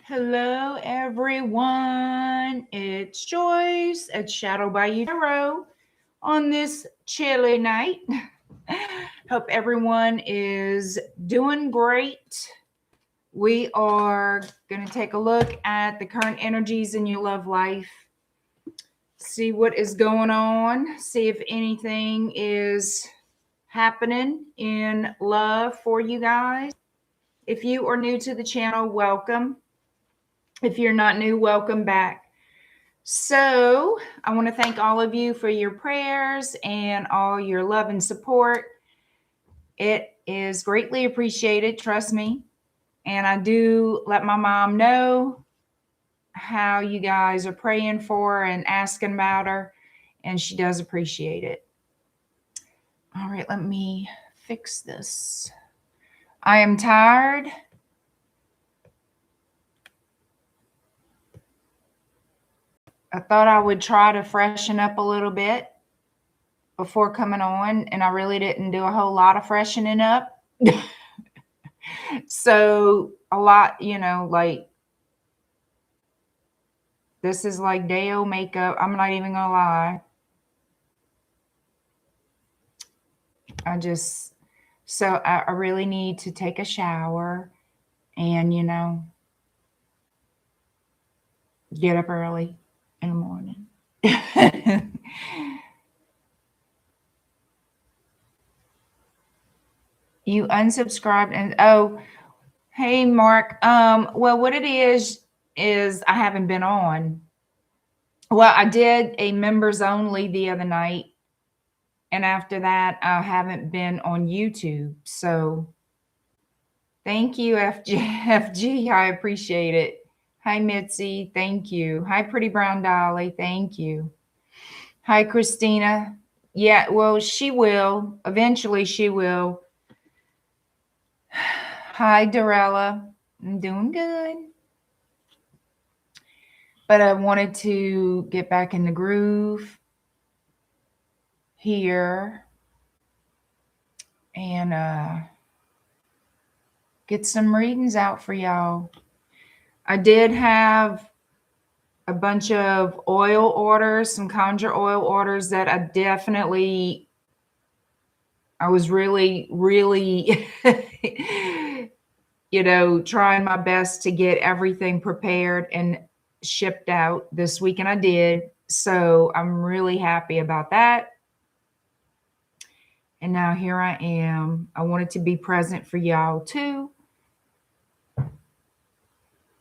Hello, everyone. It's Joyce at Shadow Bayou Tarot on this chilly night. Hope everyone is doing great. We are going to take a look at the current energies in your love life, see what is going on, see if anything is happening in love for you guys. If you are new to the channel, welcome. If you're not new, welcome back. So I want to thank all of you for your prayers and all your love and support. It is greatly appreciated, trust me. And I do let my mom know how you guys are praying for her and asking about her, and she does appreciate it. All right, let me fix this. I am tired. I thought I would try to freshen up a little bit before coming on, and I really didn't do a whole lot of freshening up. So a lot, like this is like day old makeup. I'm not even gonna lie. I really need to take a shower and, get up early in the morning. You unsubscribed and hey Mark. Well, what it is I haven't been on. Well, I did a members only the other night, and after that I haven't been on YouTube. So thank you, FG. I appreciate it. Hi Mitzi, thank you. Hi Pretty Brown Dolly, thank you. Hi Christina. Yeah, well, she will. Eventually she will. Hi, Dorella. I'm doing good. But I wanted to get back in the groove here and get some readings out for y'all. I did have a bunch of oil orders, some conjure oil orders that I was really, really trying my best to get everything prepared and shipped out this week, and I did. So I'm really happy about that. And now here I am. I wanted to be present for y'all too.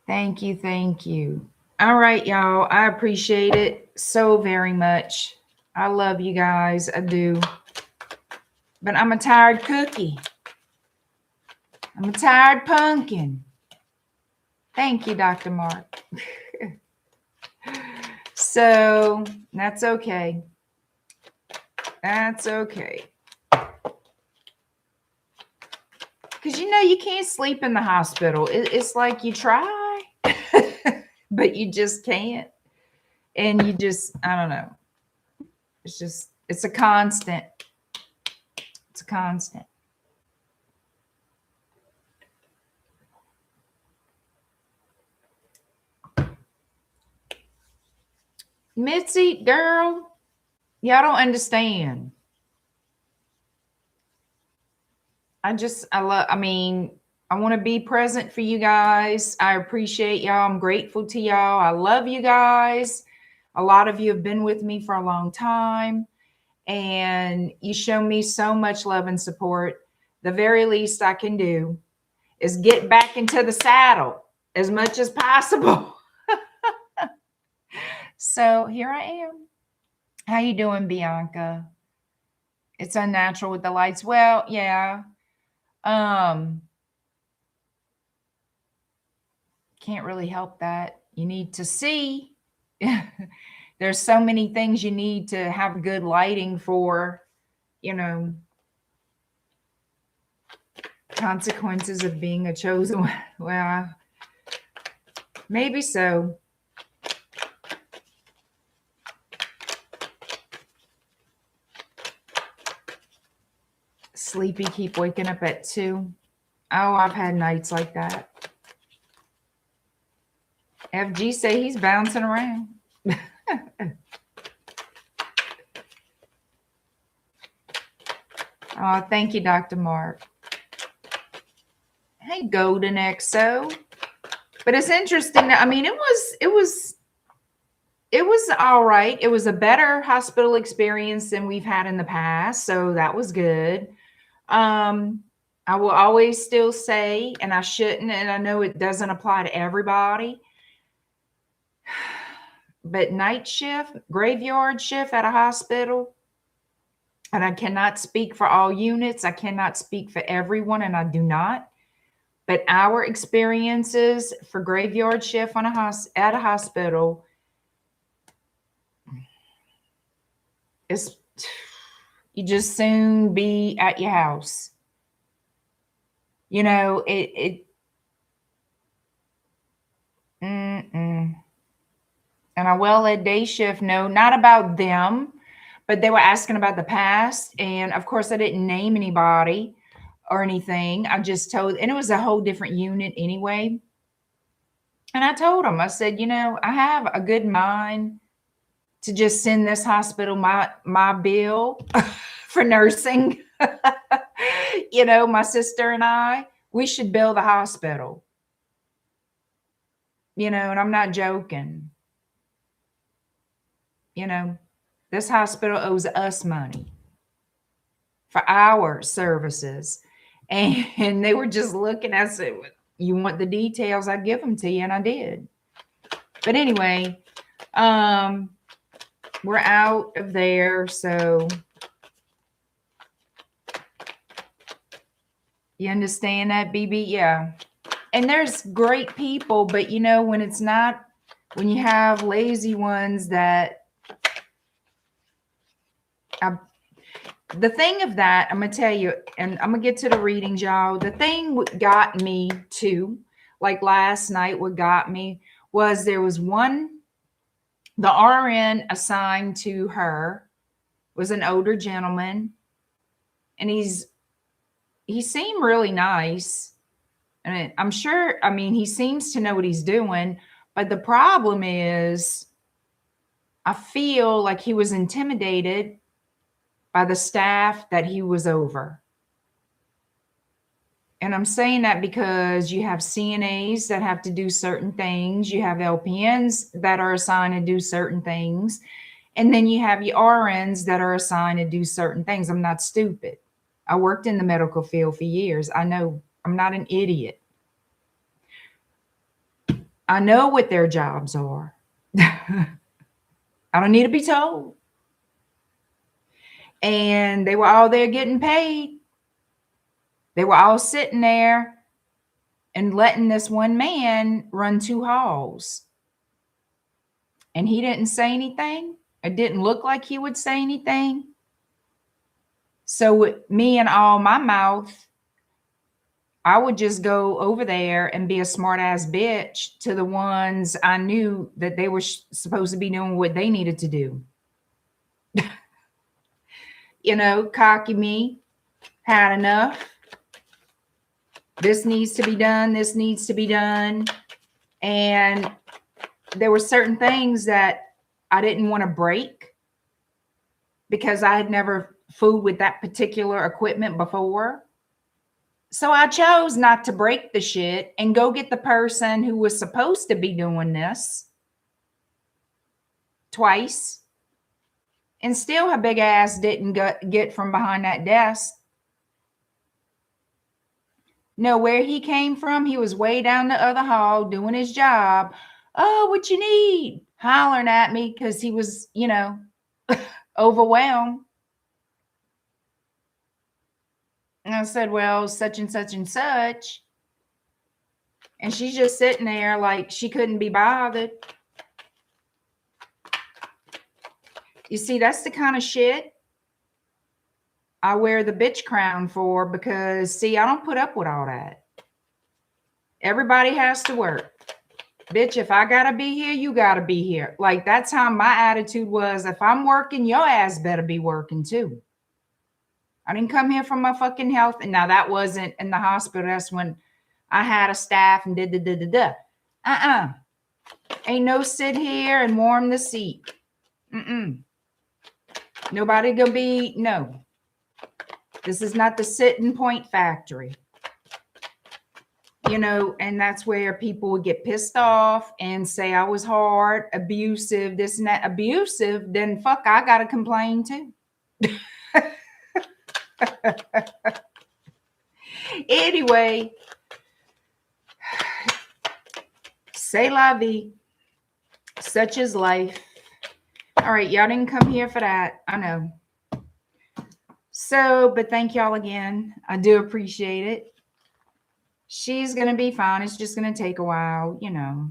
Thank you. Thank you. All right, y'all. I appreciate it so very much. I love you guys. I do. But I'm a tired cookie. I'm a tired pumpkin. Thank you, Dr. Mark. So that's okay. That's okay. Because, you can't sleep in the hospital. It's like you try, but you just can't. And I don't know. It's a constant. It's a constant. Mitzi, girl, y'all don't understand. I want to be present for you guys. I appreciate y'all. I'm grateful to y'all. I love you guys. A lot of you have been with me for a long time, and you show me so much love and support. The very least I can do is get back into the saddle as much as possible. So here I am. How you doing, Bianca? It's unnatural with the lights. Well, yeah. Can't really help that. You need to see. There's so many things you need to have good lighting for, consequences of being a chosen one. Well, maybe so. Sleepy, keep waking up at 2. Oh, I've had nights like that. FG say he's bouncing around. Oh, thank you, Dr. Mark. Hey, Golden XO. But it's interesting. I mean, it was all right. It was a better hospital experience than we've had in the past, so that was good. I will always still say, and I shouldn't, and I know it doesn't apply to everybody, but night shift, graveyard shift at a hospital, and I cannot speak for all units. I cannot speak for everyone, and I do not. But our experiences for graveyard shift on at a hospital is, you just soon be at your house. You know, and I will let day shift know, not about them, but they were asking about the past. And of course, I didn't name anybody or anything. I just told, and it was a whole different unit anyway. And I told them, I said, you know, I have a good mind to just send this hospital my bill for nursing. You know, my sister and I, we should bill the hospital. You know, and I'm not joking. You know, this hospital owes us money for our services. And they were just looking at it. You want the details? I give them to you, and I did. But anyway, we're out of there, so you understand that, BB? Yeah. And there's great people, but you know, when it's not, when you have lazy ones that, the thing of that, I'm going to tell you, and I'm going to get to the readings, y'all. The thing what got me too, like last night, what got me was there was one, the RN assigned to her was an older gentleman, and he seemed really nice. And I'm sure, I mean, he seems to know what he's doing, but the problem is I feel like he was intimidated by the staff that he was over. And I'm saying that because you have CNAs that have to do certain things. You have LPNs that are assigned to do certain things. And then you have your RNs that are assigned to do certain things. I'm not stupid. I worked in the medical field for years. I know, I'm not an idiot. I know what their jobs are. I don't need to be told. And they were all there getting paid. They were all sitting there and letting this one man run 2 halls. And he didn't say anything. It didn't look like he would say anything. So with me and all my mouth, I would just go over there and be a smart ass bitch to the ones I knew that they were supposed to be doing what they needed to do. You know, cocky me, had enough. This needs to be done. This needs to be done. And there were certain things that I didn't want to break because I had never fooled with that particular equipment before. So I chose not to break the shit and go get the person who was supposed to be doing this twice. And still her big ass didn't get from behind that desk. No, where he came from, he was way down the other hall doing his job. Oh, what you need? Hollering at me because he was, you know, overwhelmed. And I said, well, such and such and such. And she's just sitting there like she couldn't be bothered. You see, that's the kind of shit I wear the bitch crown for, because, see, I don't put up with all that. Everybody has to work. Bitch, if I gotta be here, you gotta be here. Like, that's how my attitude was. If I'm working, your ass better be working too. I didn't come here for my fucking health. And now that wasn't in the hospital. That's when I had a staff and did. Ain't no sit here and warm the seat. Nobody gonna be, no. This is not the sit and point factory. You know, and that's where people would get pissed off and say I was hard, abusive, this and that. Abusive, then fuck, I gotta complain too. Anyway, c'est la vie. Such is life. All right, y'all didn't come here for that. I know. So, but thank y'all again. I do appreciate it. She's going to be fine. It's just going to take a while, you know.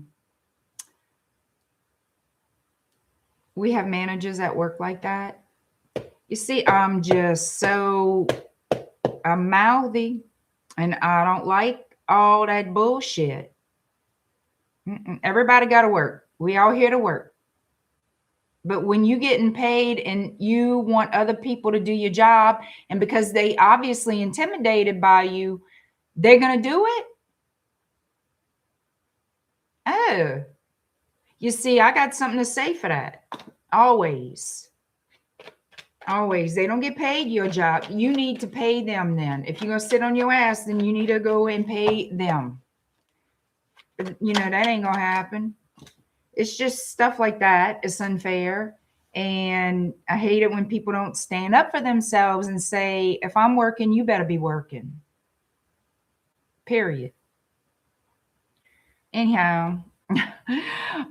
We have managers at work like that. You see, I'm just so, I'm mouthy and I don't like all that bullshit. Everybody got to work. We all here to work. But when you getting paid and you want other people to do your job, and because they obviously intimidated by you, they're going to do it. Oh, you see, I got something to say for that. Always. Always. They don't get paid your job. You need to pay them then. If you're going to sit on your ass, then you need to go and pay them. But, you know, that ain't going to happen. It's just stuff like that. It's unfair. And I hate it when people don't stand up for themselves and say, if I'm working, you better be working. Period. Anyhow.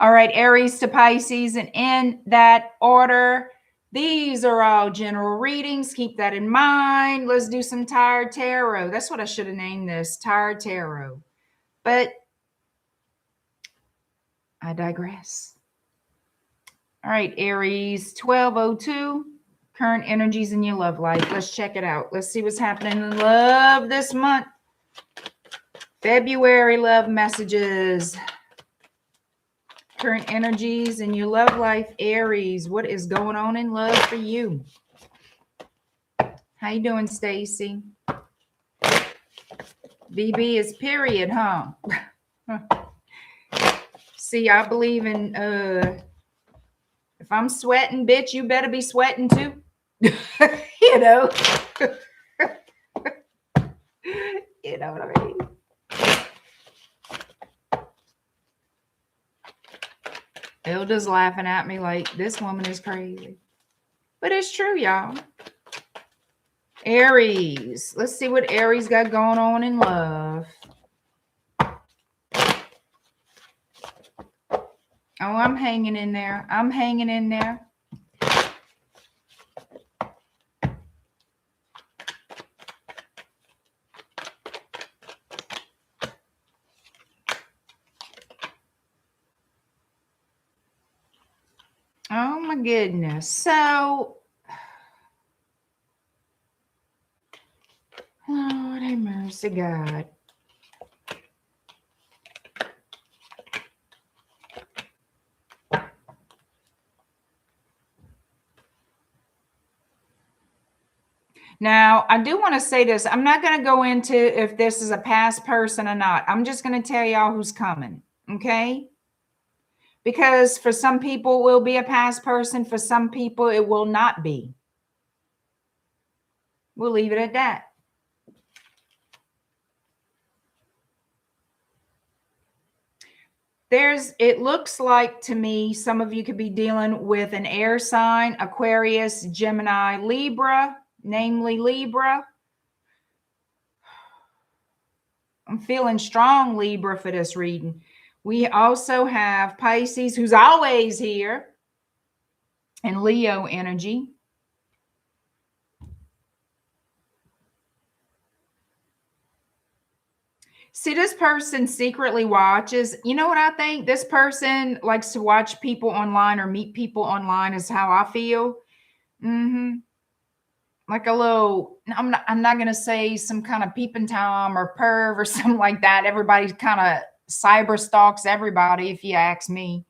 All right, Aries to Pisces, and in that order, these are all general readings. Keep that in mind. Let's do some Tired Tarot. That's what I should have named this, Tired Tarot. But I digress. All right, Aries, 1202, current energies in your love life. Let's check it out. Let's see what's happening in love this month. February love messages. Current energies in your love life, Aries. What is going on in love for you? How you doing, Stacy? BB is period, huh? See, I believe in if I'm sweating, bitch, you better be sweating too. You know. You know what I mean? Hilda's laughing at me like this woman is crazy. But it's true, y'all. Aries. Let's see what Aries got going on in love. Oh, I'm hanging in there. I'm hanging in there. Oh my goodness. So, Lord have mercy, God. Now, I do want to say this. I'm not going to go into if this is a past person or not. I'm just going to tell y'all who's coming, okay? Because for some people, it will be a past person. For some people, it will not be. We'll leave it at that. It looks like to me, some of you could be dealing with an air sign, Aquarius, Gemini, Libra, namely Libra. I'm feeling strong Libra for this reading. We also have Pisces, who's always here, and Leo energy. See, this person secretly watches. You know what I think? This person likes to watch people online or meet people online is how I feel. Like a little, I'm not going to say some kind of peeping Tom or perv or something like that. Everybody kind of cyber stalks everybody, if you ask me.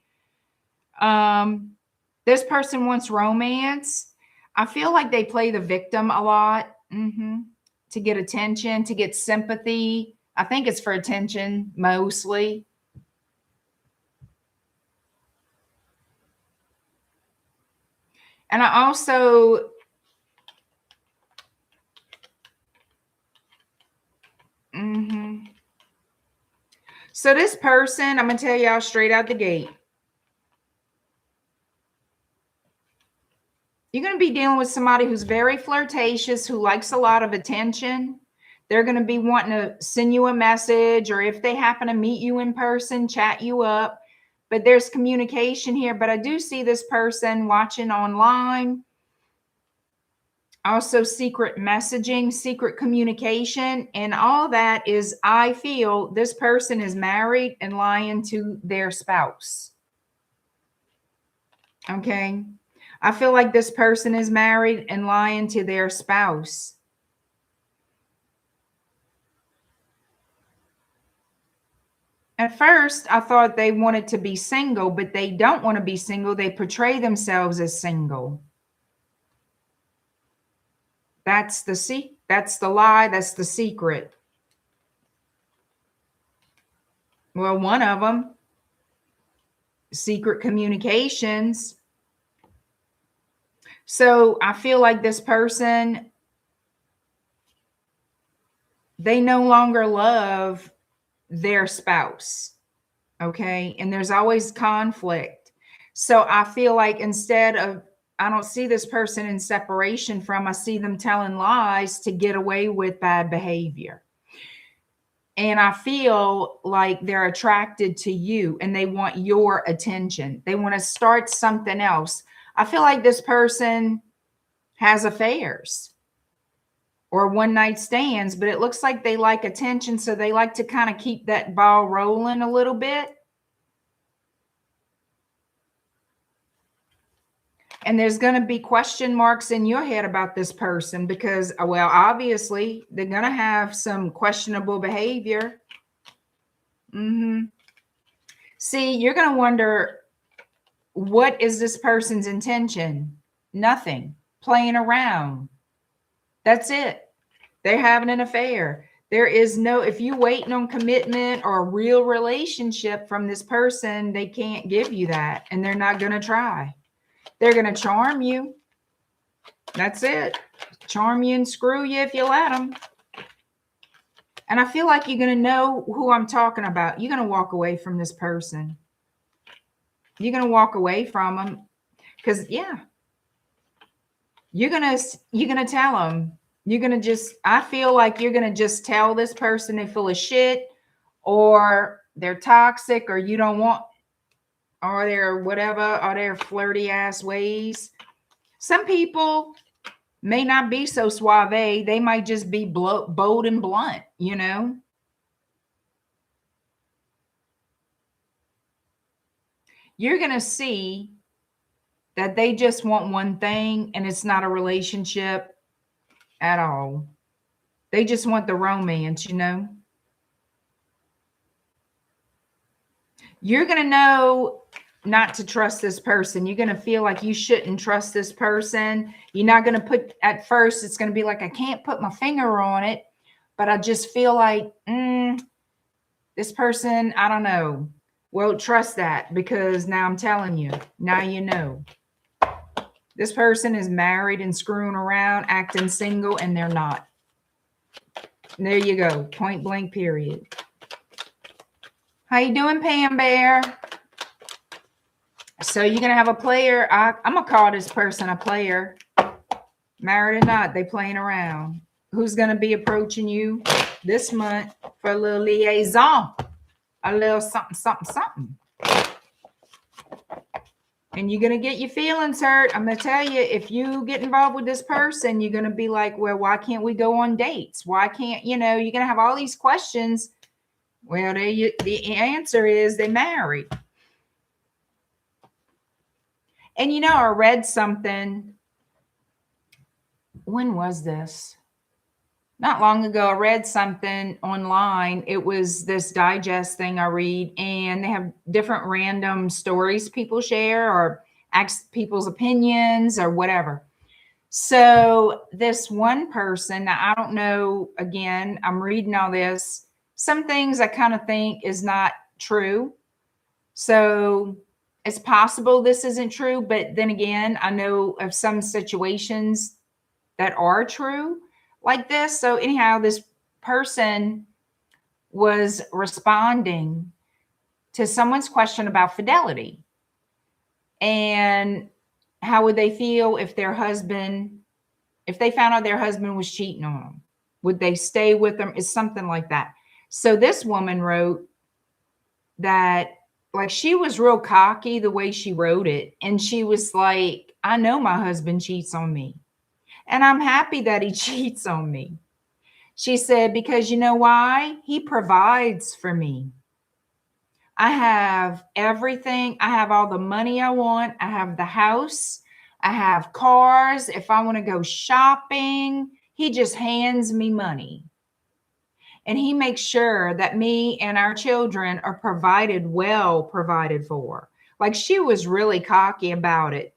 This person wants romance. I feel like they play the victim a lot to get attention, to get sympathy. I think it's for attention mostly. And I also, so this person, I'm going to tell y'all straight out the gate. You're going to be dealing with somebody who's very flirtatious, who likes a lot of attention. They're going to be wanting to send you a message, or if they happen to meet you in person, chat you up. But there's communication here. But I do see this person watching online. Also secret messaging, secret communication, and all that is, I feel this person is married and lying to their spouse. Okay. I feel like this person is married and lying to their spouse. At first, I thought they wanted to be single, but they don't want to be single. They portray themselves as single. That's the lie. That's the secret. Well, one of them, secret communications. So I feel like this person, they no longer love their spouse. Okay. And there's always conflict. So I feel like instead of, I don't see this person in separation from, I see them telling lies to get away with bad behavior. And I feel like they're attracted to you and they want your attention. They want to start something else. I feel like this person has affairs or one night stands, but it looks like they like attention. So they like to kind of keep that ball rolling a little bit. And there's going to be question marks in your head about this person because, well, obviously they're going to have some questionable behavior. See, you're going to wonder, what is this person's intention? Nothing. Playing around. That's it. They're having an affair. There is no, if you're waiting on commitment or a real relationship from this person, they can't give you that. And they're not going to try. They're going to charm you. That's it. Charm you and screw you if you let them. And I feel like you're going to know who I'm talking about. You're going to walk away from this person. You're going to walk away from them because, yeah, you're going to tell them. You're going to just, I feel like you're going to just tell this person they're full of shit or they're toxic or you don't want, or their whatever, or their flirty ass ways. Some people may not be so suave. They might just be bold and blunt, you know. You're going to see that they just want one thing and it's not a relationship at all. They just want the romance, you know. You're going to know not to trust this person. You're going to feel like you shouldn't trust this person. You're not going to put, at first, it's going to be like, I can't put my finger on it, but I just feel like, this person, I don't know. Well, trust that because now I'm telling you, now you know. This person is married and screwing around, acting single, and they're not. There you go. Point blank, period. How you doing, Pam Bear? So you're going to have a player. I'm going to call this person a player. Married or not, they playing around. Who's going to be approaching you this month for a little liaison? A little something, something, something. And you're going to get your feelings hurt. I'm going to tell you, if you get involved with this person, you're going to be like, well, why can't we go on dates? Why can't, you know, you're going to have all these questions. Well, the answer is they married. And, you know, I read something. When was this? Not long ago, I read something online. It was this digest thing I read, and they have different random stories people share or ask people's opinions or whatever. So this one person, now I don't know, again, I'm reading all this. Some things I kind of think is not true. So it's possible this isn't true, but then again, I know of some situations that are true like this. So anyhow, this person was responding to someone's question about fidelity and how would they feel if their husband, if they found out their husband was cheating on them, would they stay with them? It's something like that. So this woman wrote that, like, she was real cocky the way she wrote it. And she was like, I know my husband cheats on me, and I'm happy that he cheats on me. She said, because you know why? He provides for me. I have everything. I have all the money I want. I have the house. I have cars. If I want to go shopping, he just hands me money. And he makes sure that me and our children are provided for. Like, she was really cocky about it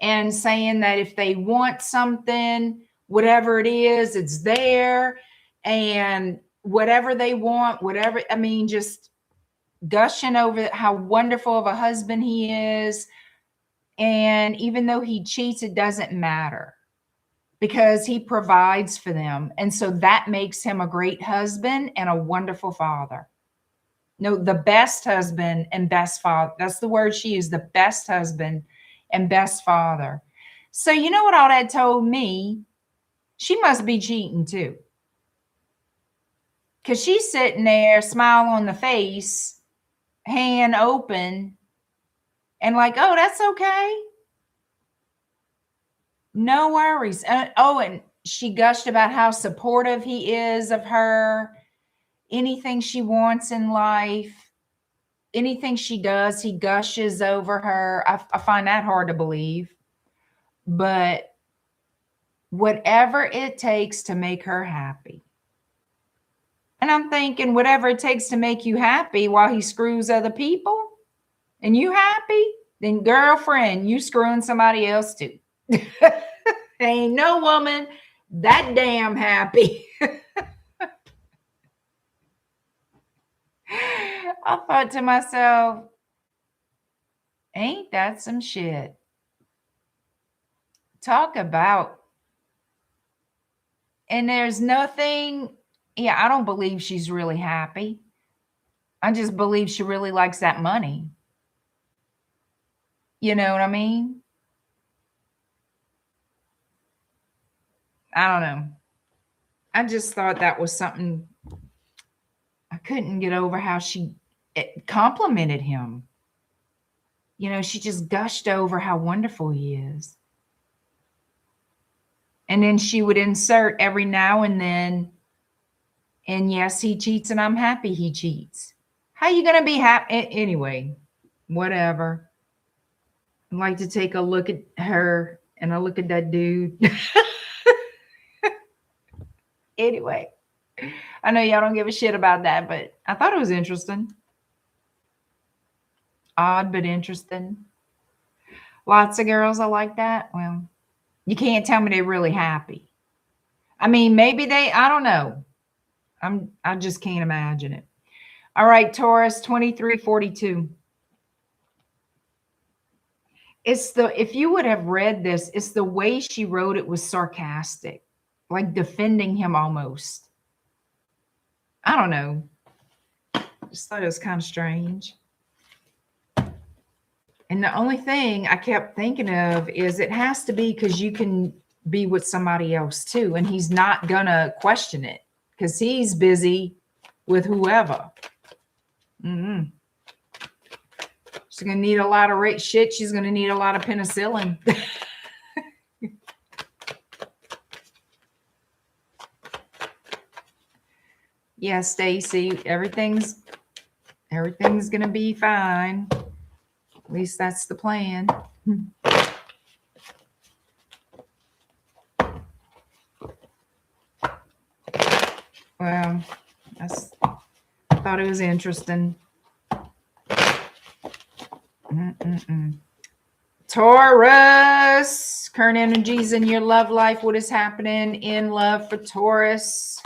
and saying that if they want something, whatever it is, it's there. And whatever they want, whatever, I mean, just gushing over how wonderful of a husband he is. And even though he cheats, it doesn't matter because he provides for them. And so that makes him a great husband and a wonderful father. No, the best husband and best father. That's the word she used, the best husband and best father. So you know what all that told me? She must be cheating too. Because she's sitting there, smile on the face, hand open, and like, oh, that's okay. No worries. And she gushed about how supportive he is of her. Anything she wants in life, anything she does, he gushes over her. I find that hard to believe. But whatever it takes to make her happy. And I'm thinking, whatever it takes to make you happy while he screws other people and you happy, then girlfriend, you screwing somebody else too. Ain't no woman that damn happy. I thought to myself, ain't that some shit? Talk about. And there's nothing, yeah, I don't believe she's really happy. I just believe she really likes that money. You know what I mean? I don't know. I just thought that was something. I couldn't get over how she complimented him. You know, she just gushed over how wonderful he is. And then she would insert every now and then, and yes, he cheats and I'm happy he cheats. How you going to be happy? Anyway, whatever. I'd like to take a look at her and a look at that dude. Anyway, I know y'all don't give a shit about that, but I thought it was interesting. Odd, but interesting. Lots of girls are like that. Well, you can't tell me they're really happy. I mean, maybe they, I don't know. I just can't imagine it. All right, Taurus 2342. It's if you would have read this, it's the way she wrote it was sarcastic, like defending him almost. I don't know. Just thought it was kind of strange. And the only thing I kept thinking of is it has to be because you can be with somebody else too. And he's not going to question it because he's busy with whoever. Mm-hmm. She's going to need a lot of shit. She's going to need a lot of penicillin. Yeah, Stacy, everything's going to be fine. At least that's the plan. Well, I thought it was interesting. Taurus, current energies in your love life. What is happening in love for Taurus?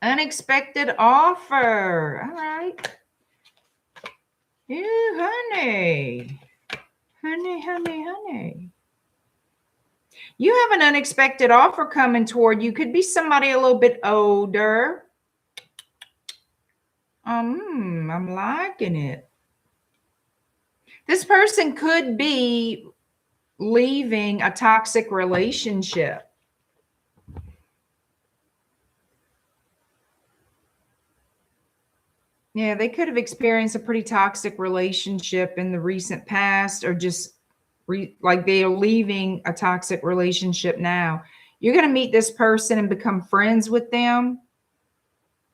Unexpected offer. All right. Ew, honey. Honey, honey, honey. You have an unexpected offer coming toward you. Could be somebody a little bit older. I'm liking it. This person could be leaving a toxic relationship. Yeah, they could have experienced a pretty toxic relationship in the recent past, or just like they are leaving a toxic relationship now. You're going to meet this person and become friends with them.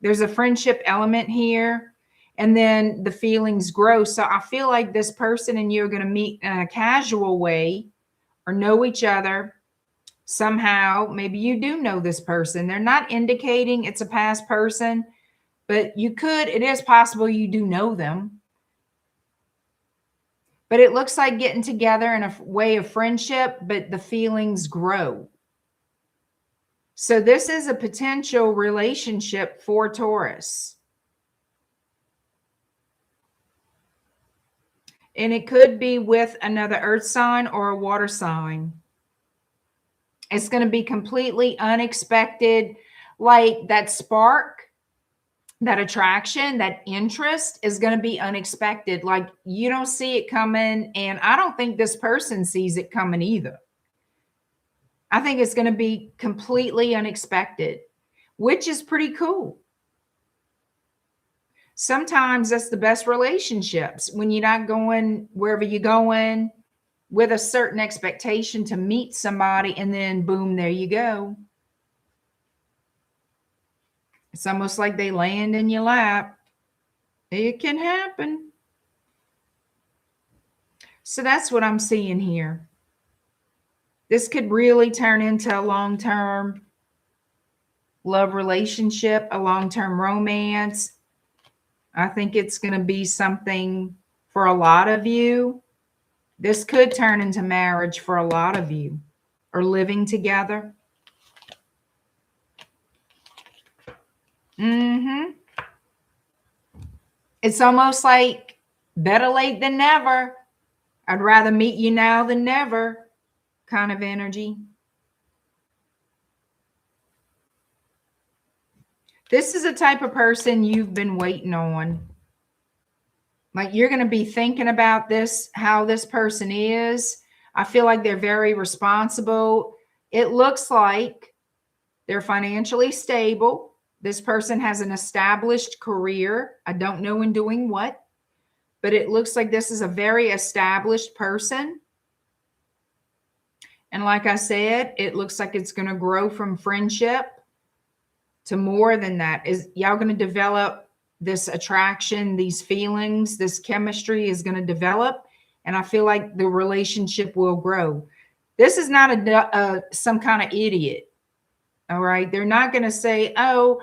There's a friendship element here, and then the feelings grow. So I feel like this person and you are going to meet in a casual way or know each other somehow. Maybe you do know this person. They're not indicating it's a past person, but it is possible you do know them. But it looks like getting together in a way of friendship, but the feelings grow. So this is a potential relationship for Taurus. And it could be with another earth sign or a water sign. It's going to be completely unexpected, like that spark, that attraction, that interest is going to be unexpected. Like you don't see it coming, and I don't think this person sees it coming either. I think it's going to be completely unexpected, which is pretty cool. Sometimes that's the best relationships, when you're not going wherever you're going with a certain expectation to meet somebody, and then boom, there you go. It's almost like they land in your lap. It can happen. So that's what I'm seeing here. This could really turn into a long-term love relationship, a long-term romance. I think it's going to be something for a lot of you. This could turn into marriage for a lot of you, or living together. It's almost like better late than never. I'd rather meet you now than never kind of energy. This is a type of person you've been waiting on. Like you're going to be thinking about this, how this person is. I feel like they're very responsible. It looks like they're financially stable. This person has an established career. I don't know in doing what, but it looks like this is a very established person. And like I said, it looks like it's going to grow from friendship to more than that. Is y'all going to develop this attraction, these feelings, this chemistry is going to develop. And I feel like the relationship will grow. This is not some kind of idiot. All right. They're not going to say, oh,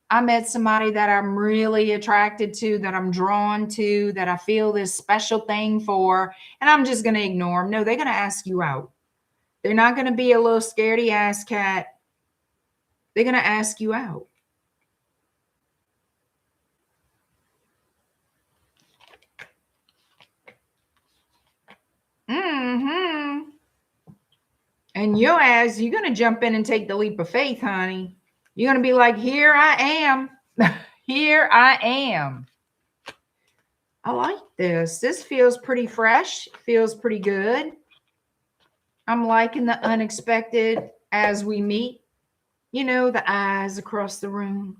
I met somebody that I'm really attracted to, that I'm drawn to, that I feel this special thing for, and I'm just going to ignore them. No, they're going to ask you out. They're not going to be a little scaredy ass cat. They're going to ask you out. And your ass, you're going to jump in and take the leap of faith, honey. You're going to be like, here I am. Here I am. I like this. This feels pretty fresh. Feels pretty good. I'm liking the unexpected as we meet. You know, the eyes across the room.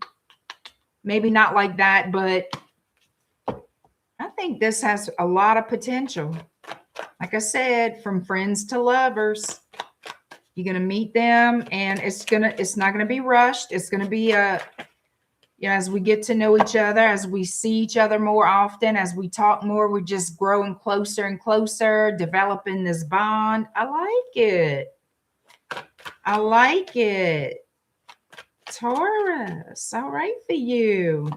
Maybe not like that, but I think this has a lot of potential. Like I said, from friends to lovers. You're going to meet them, and it's not going to be rushed. It's going to be as we get to know each other, as we see each other more often, as we talk more, we're just growing closer and closer, developing this bond. I like it. I like it. Taurus. All right for you.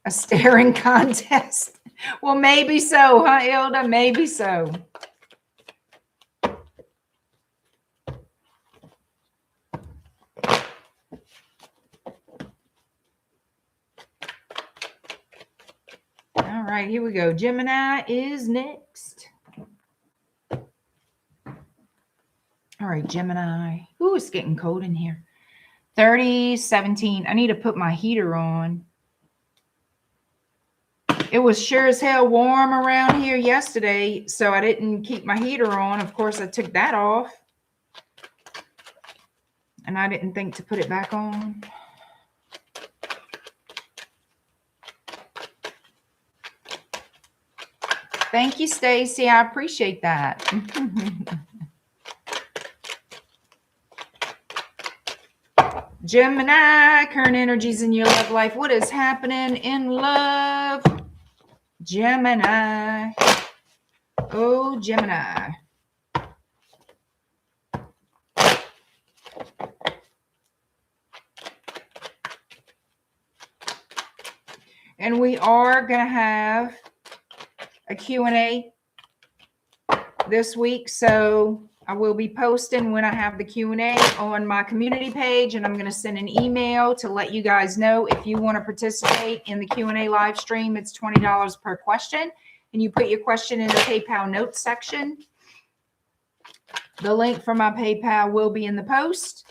A staring contest. Well, maybe so, huh, Ilda? Maybe so. right, here we go. Gemini is next. All right, Gemini. Ooh, it's getting cold in here. 30, 17. I need to put my heater on. It was sure as hell warm around here yesterday, so I didn't keep my heater on. Of course, I took that off. And I didn't think to put it back on. Thank you, Stacy. I appreciate that. Gemini, current energies in your love life. What is happening in love? Gemini. Oh, Gemini. And we are going to have a Q&A this week. So I will be posting when I have the Q&A on my community page, and I'm going to send an email to let you guys know if you want to participate in the Q&A live stream. It's $20 per question, and you put your question in the PayPal notes section. The link for my PayPal will be in the post.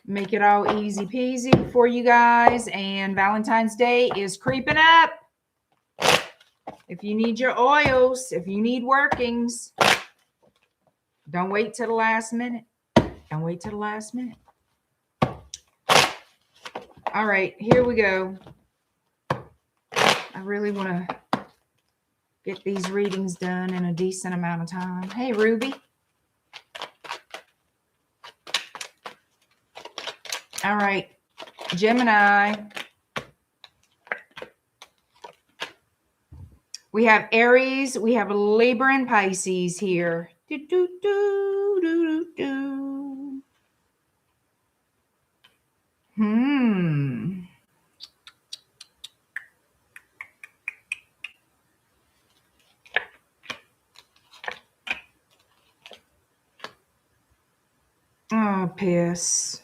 Make it all easy peasy for you guys. And Valentine's Day is creeping up. If you need your oils, if you need workings, don't wait till the last minute. Don't wait till the last minute. All right, here we go. I really want to get these readings done in a decent amount of time. Hey, Ruby. All right, Gemini. We have Aries, we have Libra and Pisces here. Do, do, do, do, do, do. Oh, piss.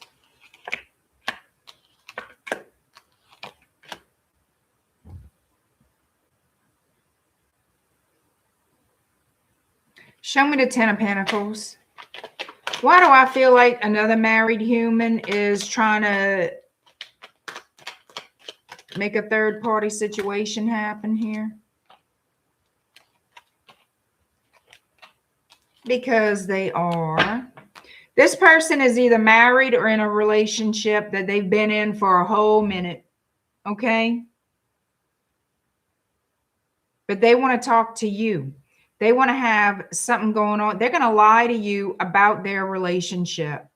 Show me the Ten of Pentacles. Why do I feel like another married human is trying to make a third-party situation happen here? Because they are. This person is either married or in a relationship that they've been in for a whole minute. Okay? But they want to talk to you. They want to have something going on. They're going to lie to you about their relationship.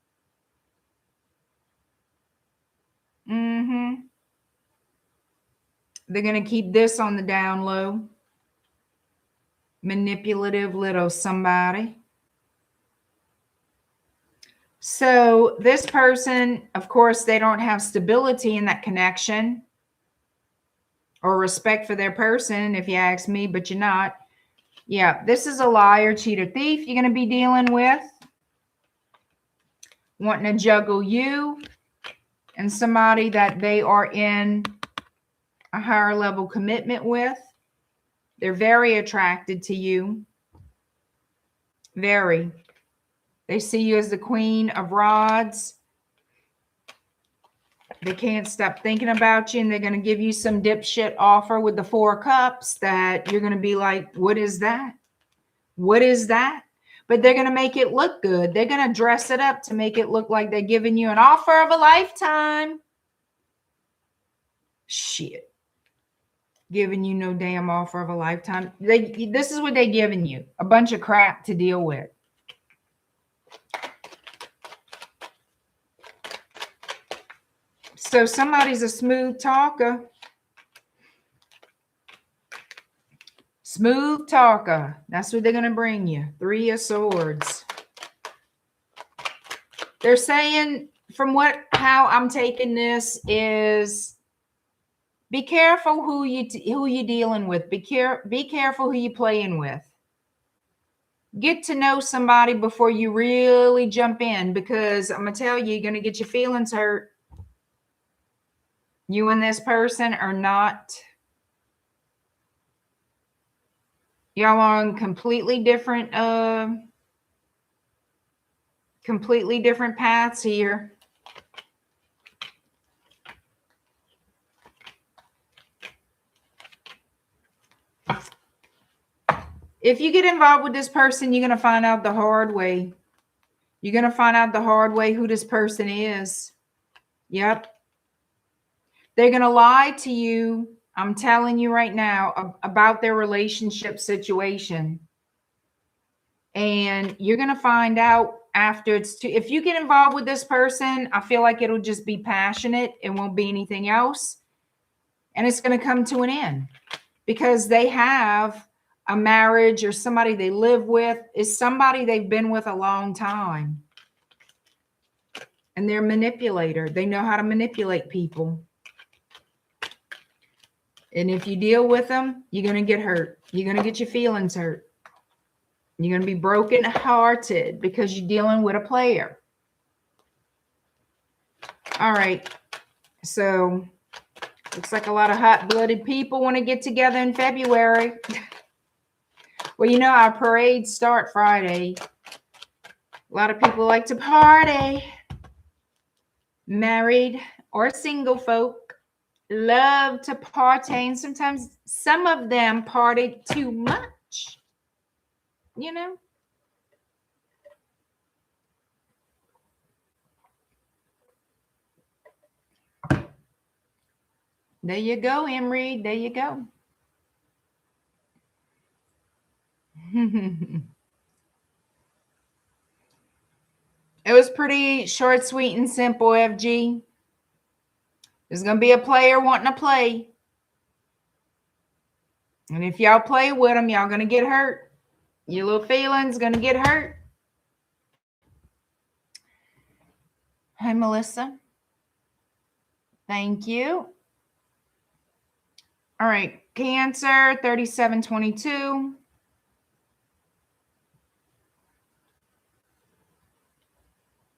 They're going to keep this on the down low. Manipulative little somebody. So this person, of course, they don't have stability in that connection or respect for their person, if you ask me, but you're not. Yeah, this is a liar, cheater, thief you're going to be dealing with. Wanting to juggle you and somebody that they are in a higher level commitment with. They're very attracted to you. Very. They see you as the Queen of Rods. They can't stop thinking about you, and they're going to give you some dipshit offer with the Four of Cups that you're going to be like, what is that? What is that? But they're going to make it look good. They're going to dress it up to make it look like they're giving you an offer of a lifetime. Shit. Giving you no damn offer of a lifetime. This is what they're giving you. A bunch of crap to deal with. So somebody's a smooth talker. Smooth talker. That's what they're going to bring you. Three of Swords. They're saying, from how I'm taking this, is be careful who you dealing with. Be careful who you playing with. Get to know somebody before you really jump in, because I'm going to tell you, you're going to get your feelings hurt. You and this person are not Y'all on completely different paths here. If you get involved with this person, you're going to find out the hard way. You're going to find out the hard way who this person is. Yep. They're going to lie to you. I'm telling you right now about their relationship situation. And you're going to find out after it's too, if you get involved with this person, I feel like it'll just be passionate. It won't be anything else. And it's going to come to an end because they have a marriage or somebody they live with is somebody they've been with a long time. And they're a manipulator. They know how to manipulate people. And if you deal with them, you're going to get hurt. You're going to get your feelings hurt. You're going to be broken-hearted because you're dealing with a player. All right. So, looks like a lot of hot-blooded people want to get together in February. Well, you know, our parades start Friday. A lot of people like to party. Married or single folk love to party. And sometimes some of them party too much. You know? There you go, Emery. There you go. It was pretty short, sweet, and simple, FG. There's going to be a player wanting to play. And if y'all play with them, y'all going to get hurt. Your little feelings going to get hurt. Hi, Melissa. Thank you. All right. Cancer, 3722.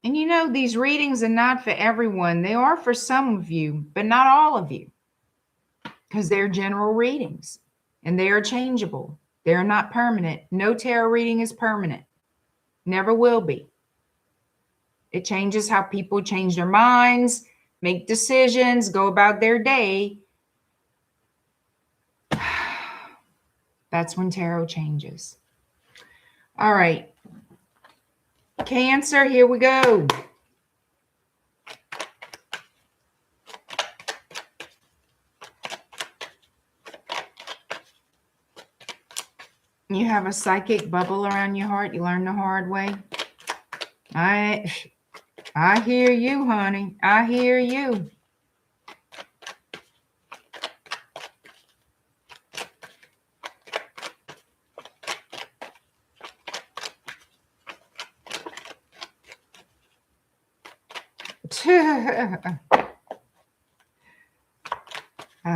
And you know, these readings are not for everyone. They are for some of you, but not all of you. Because they're general readings. And they are changeable. They're not permanent. No tarot reading is permanent. Never will be. It changes how people change their minds, make decisions, go about their day. That's when tarot changes. All right. Cancer, here we go. You have a psychic bubble around your heart. You learn the hard way. I hear you, honey. I hear you. I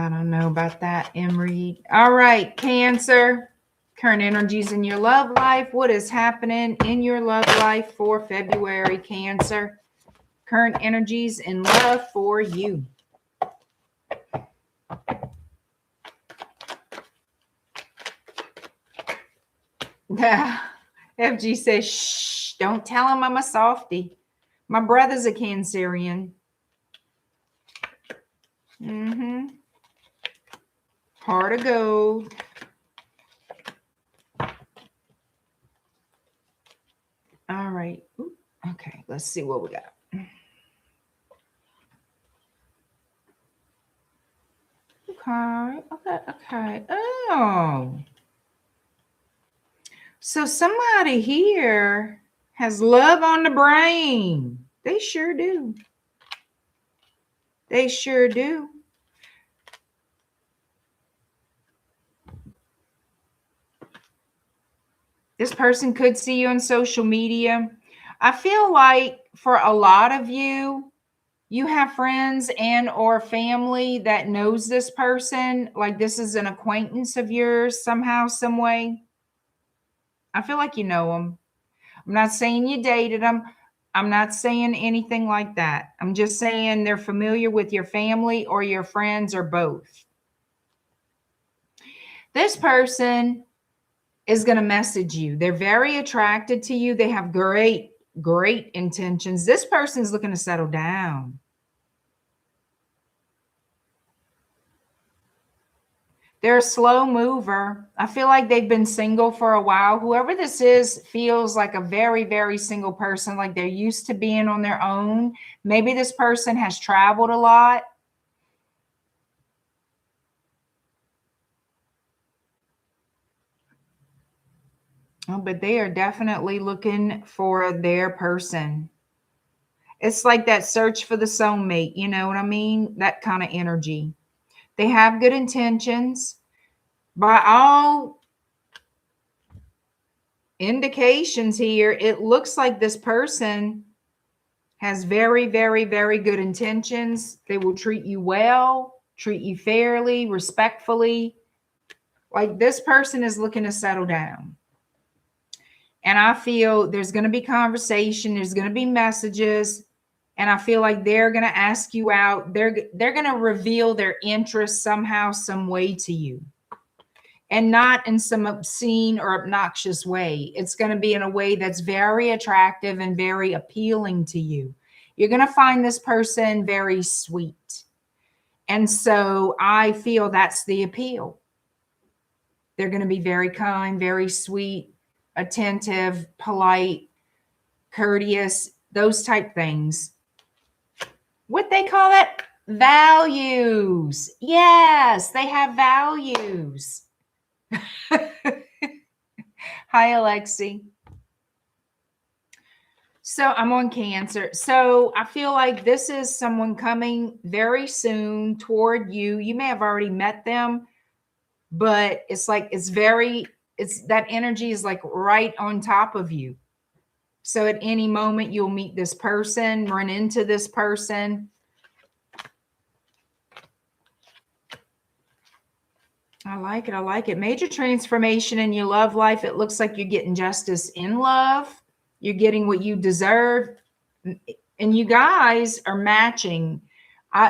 don't know about that, Emery. All right, Cancer. Current energies in your love life. What is happening in your love life for February, Cancer? Current energies in love for you. FG says, shh, don't tell him I'm a softie. My brother's a Cancerian. Heart of gold. All right. Ooh, okay, let's see what we got. Okay. Oh. So somebody here has love on the brain. They sure do. They sure do. This person could see you on social media. I feel like for a lot of you, you have friends and or family that knows this person. Like this is an acquaintance of yours somehow, some way. I feel like you know them. I'm not saying you dated them. I'm not saying anything like that. I'm just saying they're familiar with your family or your friends or both. This person is going to message you. They're very attracted to you. They have great intentions. This person's looking to settle down. They're a slow mover. I feel like they've been single for a while. Whoever this is feels like a very single person, like they're used to being on their own. Maybe this person has traveled a lot. Oh, but they are definitely looking for their person. It's like that search for the soulmate. You know what I mean? That kind of energy. They have good intentions. By all indications here, it looks like this person has very good intentions. They will treat you well, treat you fairly, respectfully. Like this person is looking to settle down. And I feel there's going to be conversation, there's going to be messages, and I feel like they're going to ask you out. They're going to reveal their interest somehow, some way to you. And not in some obscene or obnoxious way. It's going to be in a way that's very attractive and very appealing to you. You're going to find this person very sweet. And so I feel that's the appeal. They're going to be very kind, very sweet, attentive, polite, courteous, those type things. What they call it? Values. Yes, they have values. Hi, Alexi. So I'm on Cancer. So I feel like this is someone coming very soon toward you. You may have already met them, but it's like that energy is like right on top of you. So at any moment you'll meet this person, run into this person. I like it. I like it. Major transformation in your love life. It looks like you're getting justice in love. You're getting what you deserve. And you guys are matching.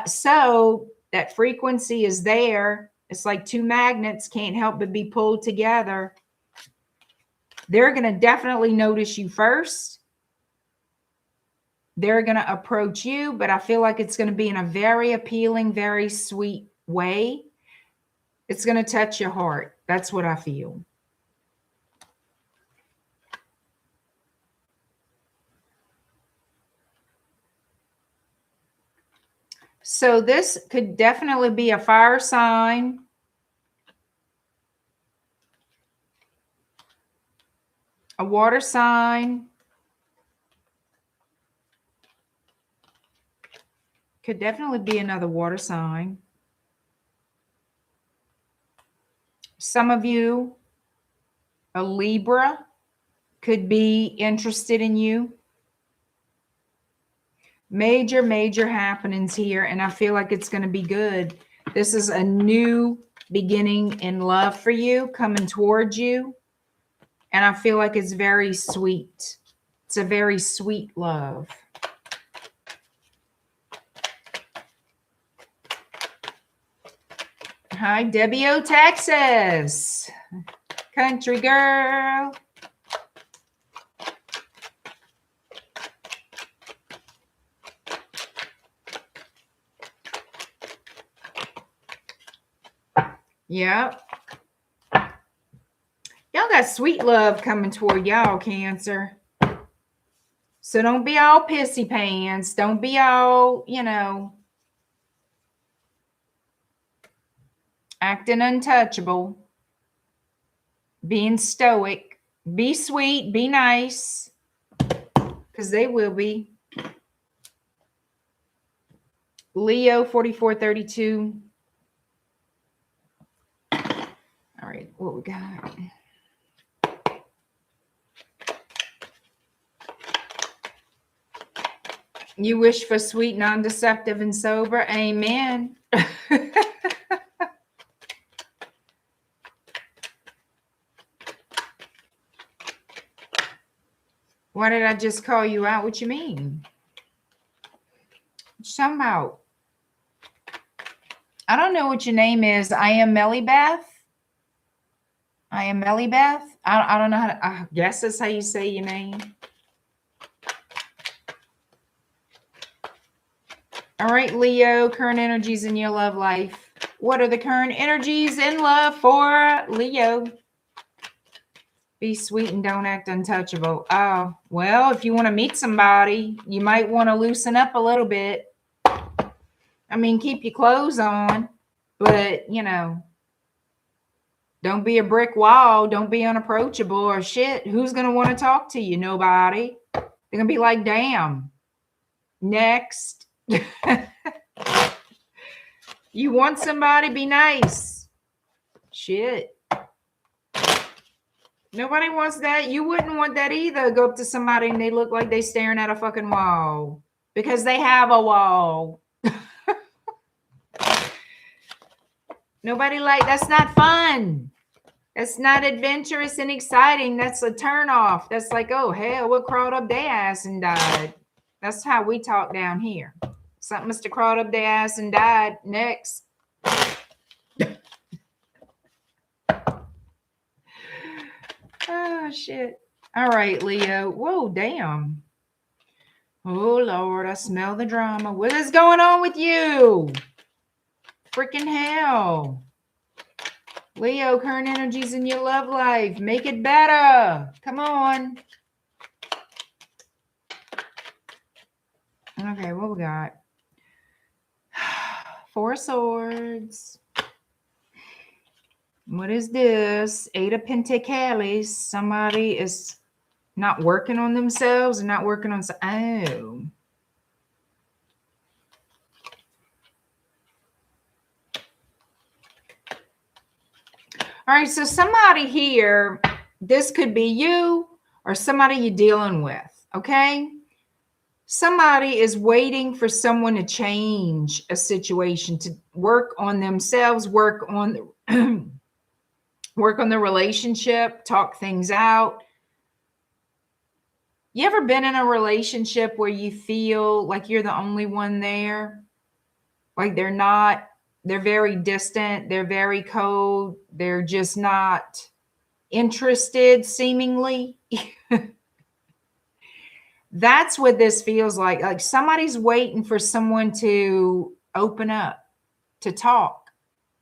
So that frequency is there. It's like two magnets can't help but be pulled together. They're going to definitely notice you first. They're going to approach you, but I feel like it's going to be in a very appealing, very sweet way. It's going to touch your heart. That's what I feel. So this could definitely be a fire sign. A water sign. Could definitely be another water sign. Some of you, a Libra, could be interested in you. Major happenings here, and I feel like it's going to be good. This is a new beginning in love for you, coming towards you, and I feel like it's very sweet. It's a very sweet love. Hi, Debbie O, Texas. Country girl. Yep. Y'all got sweet love coming toward y'all, Cancer. So don't be all pissy pants. Don't be all, acting untouchable. Being stoic. Be sweet. Be nice. Because they will be. Leo 4432. All right, what we got? You wish for sweet, non-deceptive, and sober. Amen. Why did I just call you out? What you mean? What you talking about? I don't know what your name is. I am Melly Beth. I am Melly Beth. I don't know how to, I guess that's how you say your name. All right, Leo, current energies in your love life. What are the current energies in love for Leo? Be sweet and don't act untouchable. Oh, well, if you want to meet somebody, you might want to loosen up a little bit. I mean, keep your clothes on, but, you know, don't be a brick wall. Don't be unapproachable or shit. Who's going to want to talk to you? Nobody. They're going to be like, damn. Next. You want somebody, be nice. Shit. Nobody wants that. You wouldn't want that either. Go up to somebody and they look like they staring at a fucking wall. Because they have a wall. Nobody like, that's not fun. That's not adventurous and exciting. That's a turnoff. That's like, oh, hell, what crawled up their ass and died? That's how we talk down here. Something must have crawled up their ass and died. Next. Oh, shit. All right, Leo. Whoa, damn. Oh, Lord, I smell the drama. What is going on with you? Freaking hell. Leo, current energies in your love life. Make it better. Come on. Okay, what we got? Four of Swords. What is this? Eight of Pentacles. Somebody is not working on themselves and not working on... Oh. All right, so somebody here, this could be you or somebody you're dealing with, okay? Somebody is waiting for someone to change a situation, to work on themselves, work on the, work on the relationship, talk things out. You ever been in a relationship where you feel like you're the only one there? Like they're not, they're very distant, they're very cold, they're just not interested, seemingly. That's what this feels like. Like somebody's waiting for someone to open up, to talk,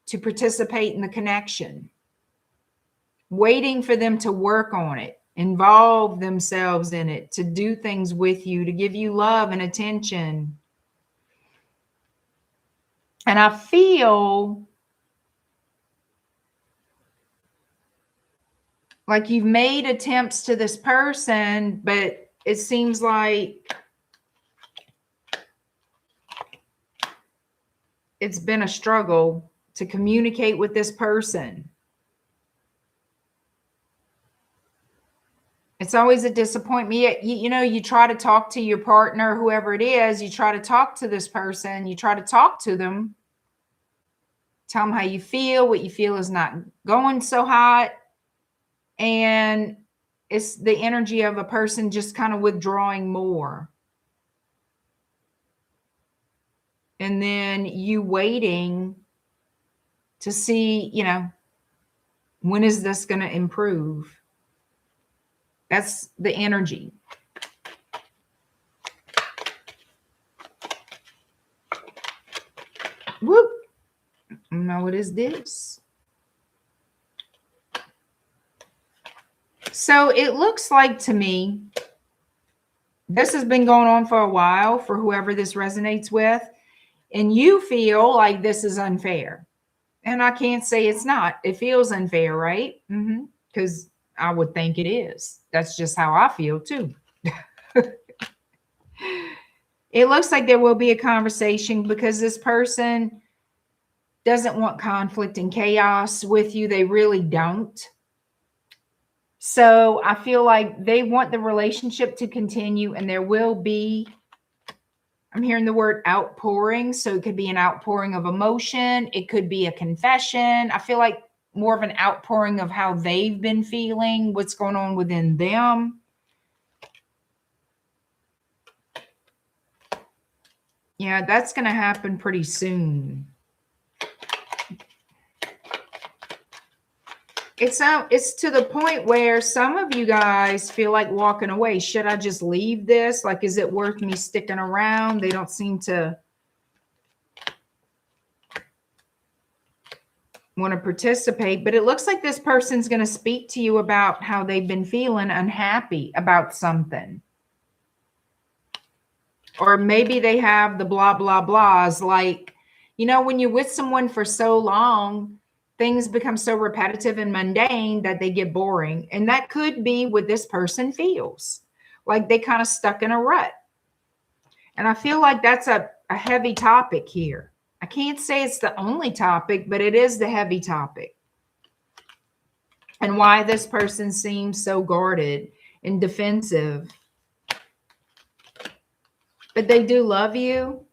to participate in the connection. Waiting for them to work on it, involve themselves in it, to do things with you, to give you love and attention. And I feel like you've made attempts to this person, but it seems like it's been a struggle to communicate with this person. It's always a disappointment. You know, you try to talk to your partner, whoever it is, you try to talk to this person, you try to talk to them, tell them how you feel, what you feel is not going so hot. And it's the energy of a person just kind of withdrawing more. And then you waiting to see, you know, when is this going to improve? That's the energy. Whoop. Now, what is this? So it looks like to me, this has been going on for a while for whoever this resonates with. And you feel like this is unfair. And I can't say it's not. It feels unfair, right? Because I would think it is. That's just how I feel too. It looks like there will be a conversation because this person doesn't want conflict and chaos with you. They really don't. So I feel like they want the relationship to continue, and there will be, I'm hearing the word outpouring. So it could be an outpouring of emotion. It could be a confession. I feel like more of an outpouring of how they've been feeling, what's going on within them. Yeah, that's going to happen pretty soon. It's to the point where some of you guys feel like walking away. Should I just leave this? Like, is it worth me sticking around? They don't seem to want to participate, but it looks like this person's going to speak to you about how they've been feeling unhappy about something. Or maybe they have the blah, blah, blahs. Like, you know, when you're with someone for so long, things become so repetitive and mundane that they get boring. And that could be what this person feels. Like they kind of stuck in a rut. And I feel like that's a heavy topic here. I can't say it's the only topic, but it is the heavy topic. And why this person seems so guarded and defensive. But they do love you.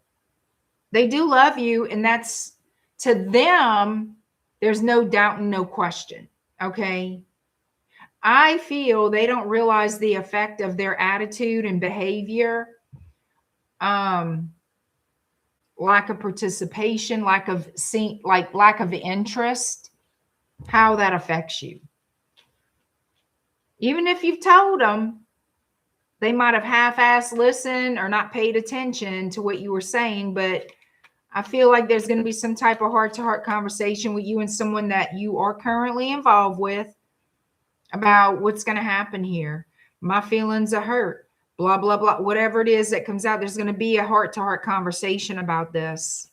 They do love you. And that's, to them, there's no doubt and no question. Okay. I feel they don't realize the effect of their attitude and behavior. Lack of participation, lack of interest, how that affects you. Even if you've told them, they might have half-assed listened or not paid attention to what you were saying, but I feel like there's going to be some type of heart-to-heart conversation with you and someone that you are currently involved with about what's going to happen here. My feelings are hurt, blah, blah, blah. Whatever it is that comes out, there's going to be a heart-to-heart conversation about this.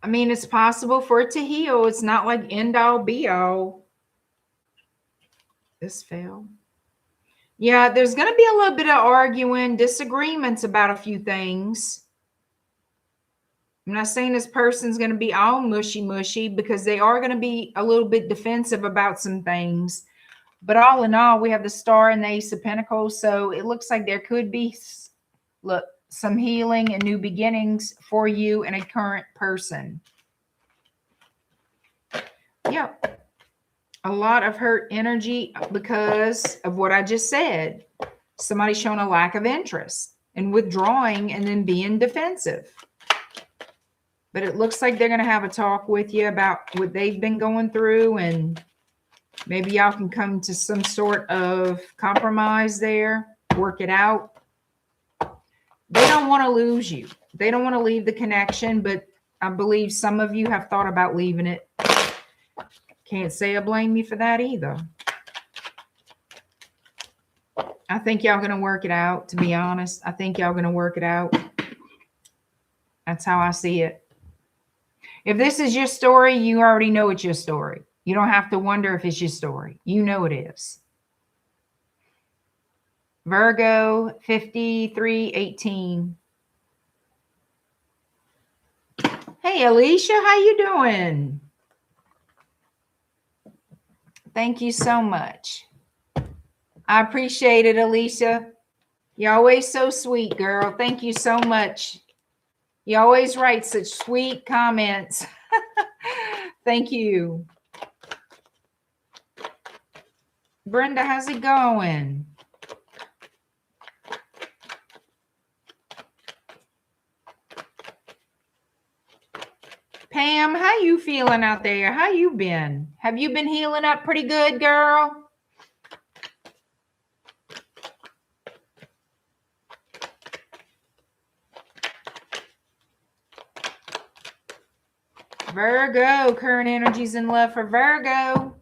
I mean, it's possible for it to heal. It's not like end all be all. This fell. Yeah, there's going to be a little bit of arguing, disagreements about a few things. I'm not saying this person's going to be all mushy, because they are going to be a little bit defensive about some things. But all in all, we have the Star and the Ace of Pentacles. So it looks like there could be, look, some healing and new beginnings for you and a current person. Yeah. A lot of hurt energy because of what I just said. Somebody's showing a lack of interest and withdrawing and then being defensive. But it looks like they're going to have a talk with you about what they've been going through, and maybe y'all can come to some sort of compromise there, work it out. They don't want to lose you. They don't want to leave the connection, but I believe some of you have thought about leaving it. Can't say I blame you for that either. I think y'all going to work it out, to be honest. I think y'all going to work it out. That's how I see it. If this is your story, you already know it's your story. You don't have to wonder if it's your story. You know it is. Virgo 5318. Hey, Alicia, how you doing? Thank you so much. I appreciate it, Alicia. You're always so sweet, girl. Thank you so much. You always write such sweet comments. Thank you. Brenda, how's it going? Pam, how you feeling out there? How you been? Have you been healing up pretty good, girl? Virgo, current energies in love for Virgo.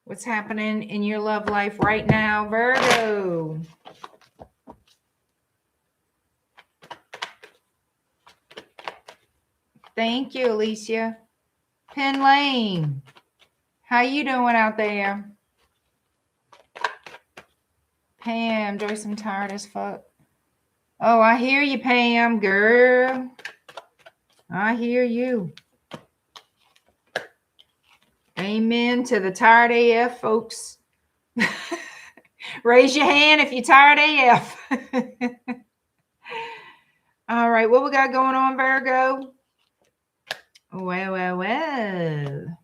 What's happening in your love life right now, Virgo? Thank you, Alicia. Penn Lane, how you doing out there? Pam, Joyce, I'm tired as fuck. Oh, I hear you, Pam, girl. I hear you. Amen to the tired AF, folks. Raise your hand if you're tired AF. All right, what we got going on, Virgo? Well.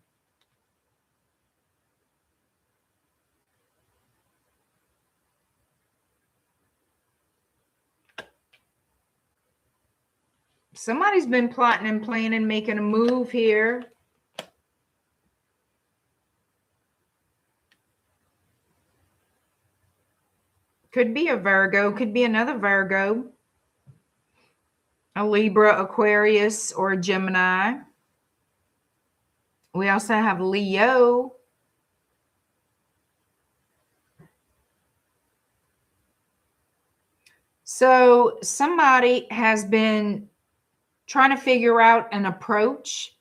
Somebody's been plotting and planning, making a move here. Could be a Virgo, could be another Virgo, a Libra, Aquarius, or a Gemini. We also have Leo. So somebody has been trying to figure out an approach,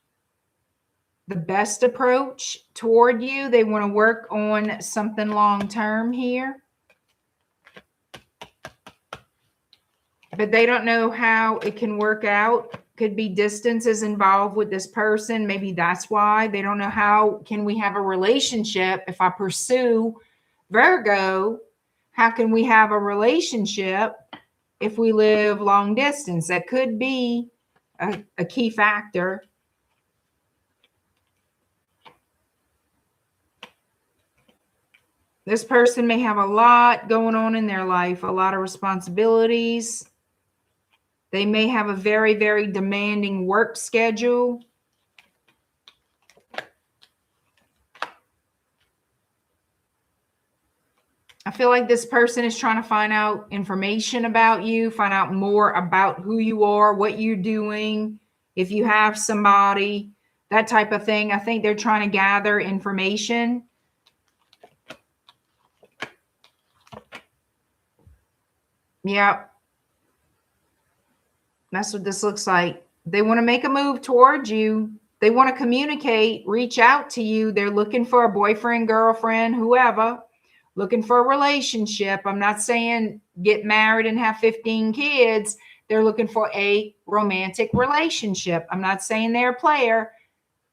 the best approach toward you. They want to work on something long term here, but they don't know how it can work out. Could be distances involved with this person. Maybe that's why they don't know how can we have a relationship if I pursue Virgo. How can we have a relationship if we live long distance? That could be a key factor. This person may have a lot going on in their life, a lot of responsibilities. They may have a very, very demanding work schedule. I feel like this person is trying to find out information about you, find out more about who you are, what you're doing, if you have somebody, that type of thing. I think they're trying to gather information. Yep. That's what this looks like. They want to make a move towards you. They want to communicate, reach out to you. They're looking for a boyfriend, girlfriend, whoever, looking for a relationship. I'm not saying get married and have 15 kids. They're looking for a romantic relationship. I'm not saying they're a player.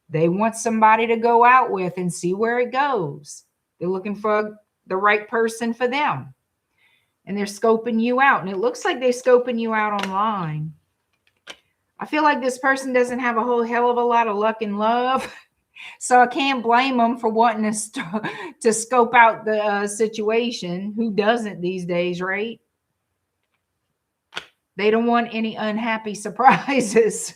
They want somebody to go out with and see where it goes. They're looking for the right person for them. And they're scoping you out. And it looks like they're scoping you out online. I feel like this person doesn't have a whole hell of a lot of luck in love. So I can't blame them for wanting to scope out the situation. Who doesn't these days, right? They don't want any unhappy surprises.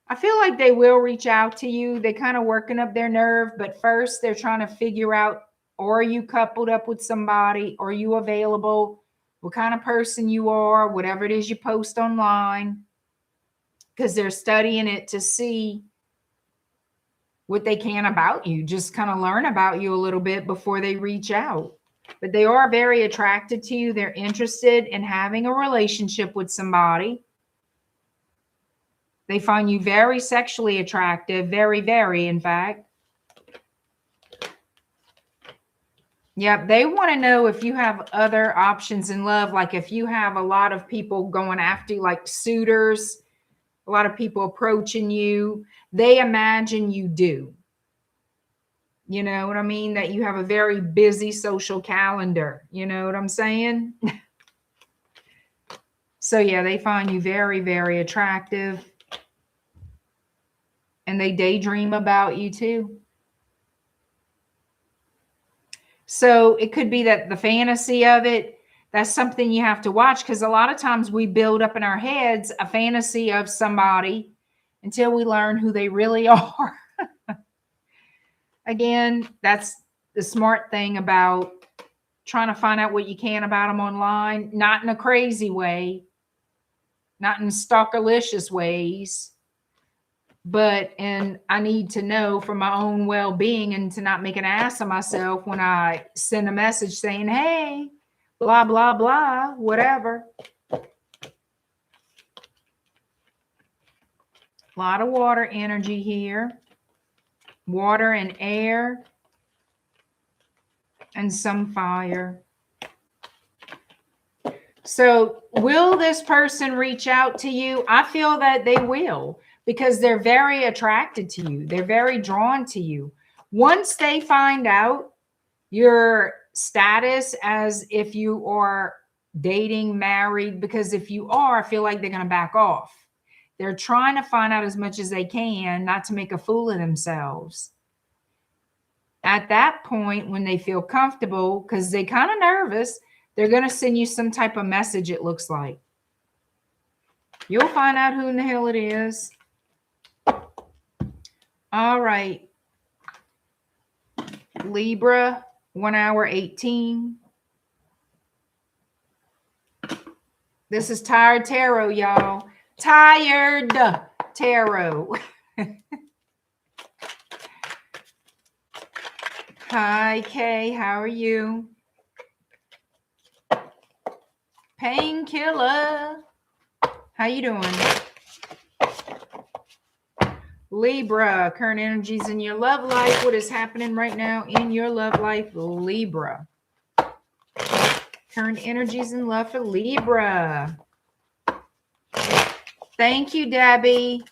I feel like they will reach out to you. They're kind of working up their nerve. But first, they're trying to figure out, are you coupled up with somebody? Are you available? What kind of person you are? Whatever it is you post online. Because they're studying it to see what they can about you. Just kind of learn about you a little bit before they reach out. But they are very attracted to you. They're interested in having a relationship with somebody. They find you very sexually attractive. Very, very, in fact. Yep, they want to know if you have other options in love. Like if you have a lot of people going after you, like suitors, a lot of people approaching you. They imagine you do. You know what I mean? That you have a very busy social calendar. You know what I'm saying? So yeah, they find you very, very attractive. And they daydream about you too. So it could be that the fantasy of it, that's something you have to watch, because a lot of times we build up in our heads a fantasy of somebody until we learn who they really are. Again, that's the smart thing about trying to find out what you can about them online, not in a crazy way, not in stalkerlicious ways, but I need to know for my own well-being and to not make an ass of myself when I send a message saying, hey, blah, blah, blah, whatever. A lot of water energy here. Water and air. And some fire. So will this person reach out to you? I feel that they will, because they're very attracted to you. They're very drawn to you. Once they find out your status, as if you are dating, married, because if you are, I feel like they're going to back off. They're trying to find out as much as they can, not to make a fool of themselves. At that point, when they feel comfortable, because they're kind of nervous, they're going to send you some type of message, it looks like. You'll find out who in the hell it is. All right. Libra, 1 hour 18. This is Tired Tarot, y'all. Tired Tarot. Hi, Kay. How are you? Painkiller. How you doing? Libra, current energies in your love life. What is happening right now in your love life, Libra? Current energies in love for Libra. Thank you, Debbie.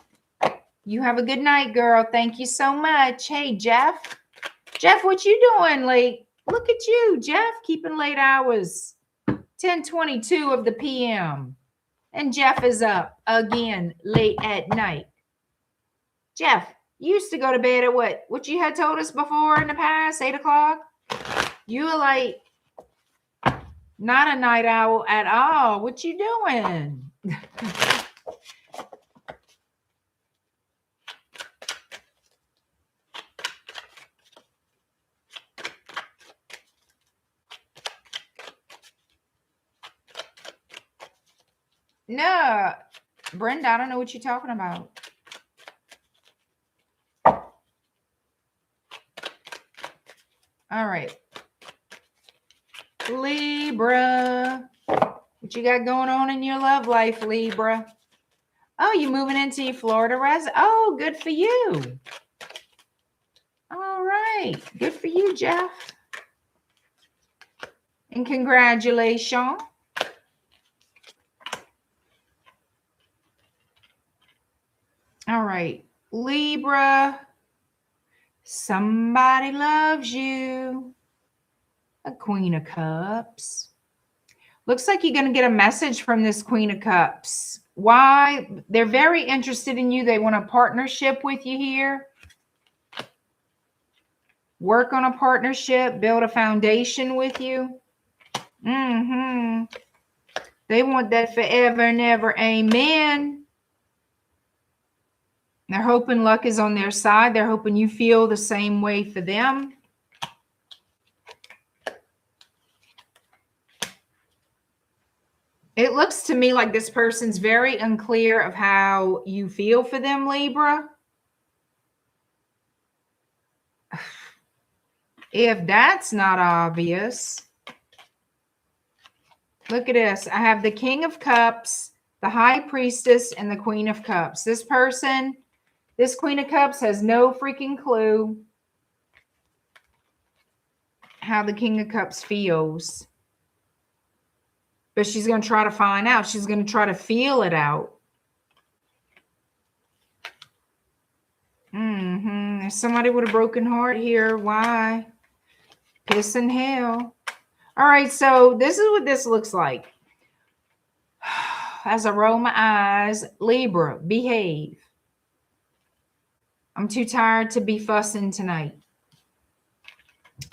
You have a good night, girl. Thank you so much. Hey, Jeff. Jeff, what you doing late? Look at you, Jeff, keeping late hours. 10:22 of the p.m. And Jeff is up again late at night. Jeff, you used to go to bed at what? What you had told us before in the past, 8 o'clock? You were like not a night owl at all. What you doing? No, Brenda, I don't know what you're talking about. All right. Libra. What you got going on in your love life, Libra? Oh, you moving into your Florida residence? Oh, good for you. All right. Good for you, Jeff. And congratulations. All right. Libra. Somebody loves you. A Queen of Cups. Looks like you're going to get a message from this Queen of Cups. Why? They're very interested in you. They want a partnership with you here. Work on a partnership. Build a foundation with you. They want that forever and ever. Amen. They're hoping luck is on their side. They're hoping you feel the same way for them. It looks to me like this person's very unclear of how you feel for them, Libra. If that's not obvious, look at this. I have the King of Cups, the High Priestess, and the Queen of Cups. This person, this Queen of Cups has no freaking clue how the King of Cups feels. But she's going to try to find out. She's going to try to feel it out. There's somebody with a broken heart here. Why? Piss in hell. All right, so this is what this looks like. As I roll my eyes, Libra, behave. I'm too tired to be fussing tonight.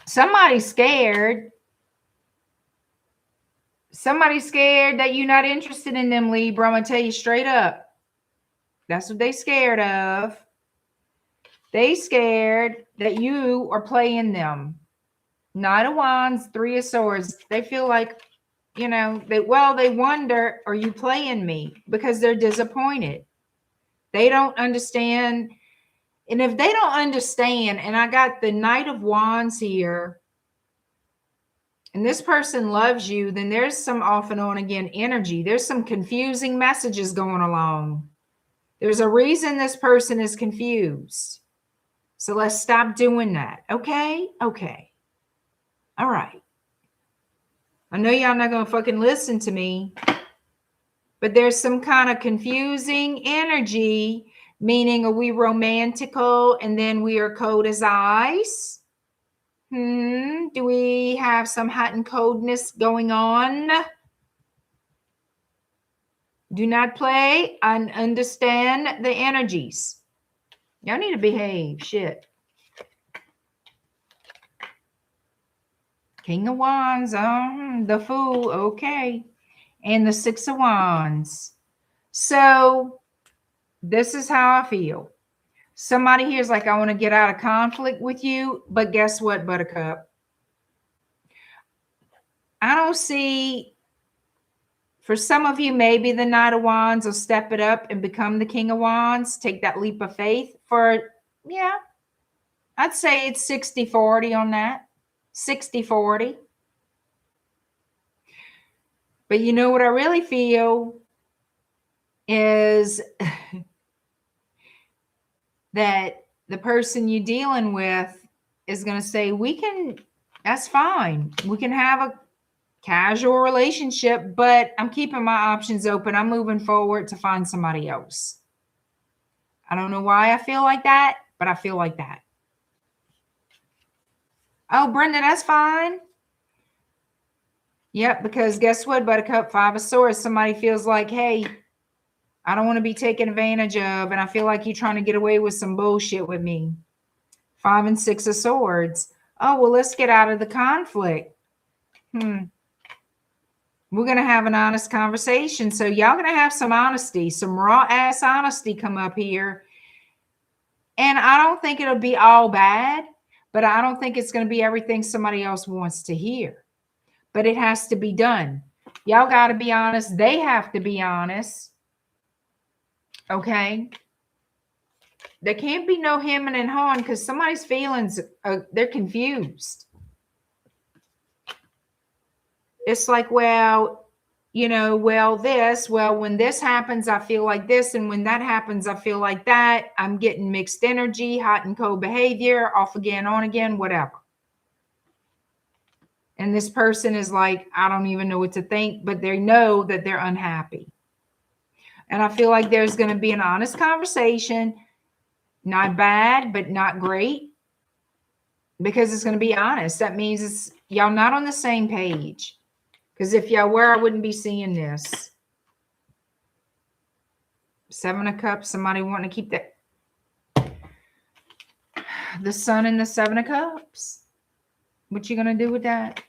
Somebody's scared. Somebody's scared that you're not interested in them, Libra. I'm going to tell you straight up. That's what they scared of. They scared that you are playing them. Knight of Wands, Three of Swords. They feel like, you know, they wonder, are you playing me? Because they're disappointed. They don't understand. And if they don't understand, and I got the Knight of Wands here, and this person loves you, then there's some off and on again energy. There's some confusing messages going along. There's a reason this person is confused. So let's stop doing that. Okay? Okay. All right. I know y'all not going to fucking listen to me, but there's some kind of confusing energy, meaning are we romantical and then we are cold as ice? Do we have some hot and coldness going on? Do not play and understand the energies. Y'all need to behave. Shit. King of Wands. The Fool. Okay. And the Six of Wands. So this is how I feel. Somebody here is like, I want to get out of conflict with you. But guess what, Buttercup? I don't see, for some of you, maybe the Knight of Wands will step it up and become the King of Wands. Take that leap of faith. Yeah, I'd say it's 60-40 on that. 60-40. But you know what I really feel is that the person you're dealing with is going to say, that's fine. We can have a casual relationship, but I'm keeping my options open. I'm moving forward to find somebody else. I don't know why I feel like that, but I feel like that. Oh, Brenda, that's fine. Yep, because guess what, Buttercup? 5 of Swords. Somebody feels like, hey, I don't want to be taken advantage of, and I feel like you're trying to get away with some bullshit with me. 5 and 6 of Swords. Oh, well, let's get out of the conflict. We're going to have an honest conversation. So y'all going to have some honesty, some raw ass honesty come up here. And I don't think it'll be all bad, but I don't think it's going to be everything somebody else wants to hear. But it has to be done. Y'all got to be honest. They have to be honest. Okay? There can't be no hemming and hawing because somebody's feelings, they're confused. It's like, well, when this happens, I feel like this. And when that happens, I feel like that. I'm getting mixed energy, hot and cold behavior, off again, on again, whatever. And this person is like, I don't even know what to think, but they know that they're unhappy. And I feel like there's going to be an honest conversation. Not bad, but not great. Because it's going to be honest. That means y'all not on the same page. Because if y'all were, I wouldn't be seeing this. 7 of Cups. Somebody wanting to keep that. The Sun and the 7 of Cups. What you going to do with that?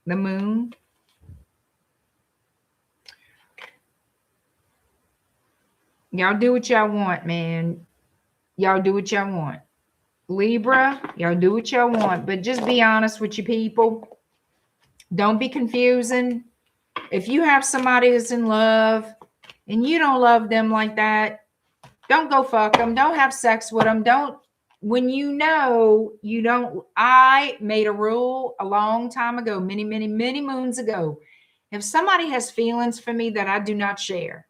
The Moon. Y'all do what y'all want, man. Y'all do what y'all want. Libra, y'all do what y'all want. But just be honest with your people. Don't be confusing. If you have somebody that's in love and you don't love them like that, don't go fuck them. Don't have sex with them. When you know you don't. I made a rule a long time ago, many, many, many moons ago. If somebody has feelings for me that I do not share,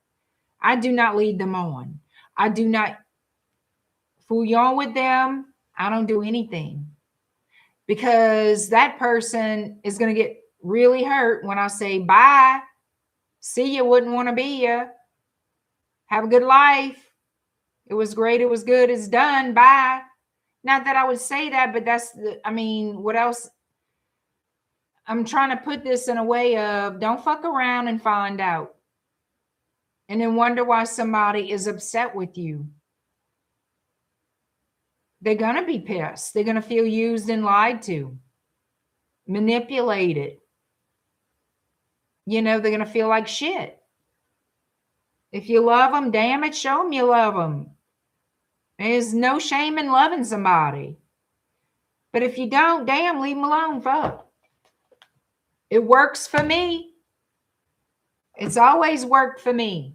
I do not lead them on. I do not fool you on with them. I don't do anything. Because that person is going to get really hurt when I say bye. See you, wouldn't want to be you. Have a good life. It was great. It was good. It's done. Bye. Not that I would say that, but what else? I'm trying to put this in a way of don't fuck around and find out. And then wonder why somebody is upset with you. They're going to be pissed. They're going to feel used and lied to. Manipulated. They're going to feel like shit. If you love them, damn it, show them you love them. There's no shame in loving somebody. But if you don't, damn, leave them alone, fuck. It works for me. It's always worked for me.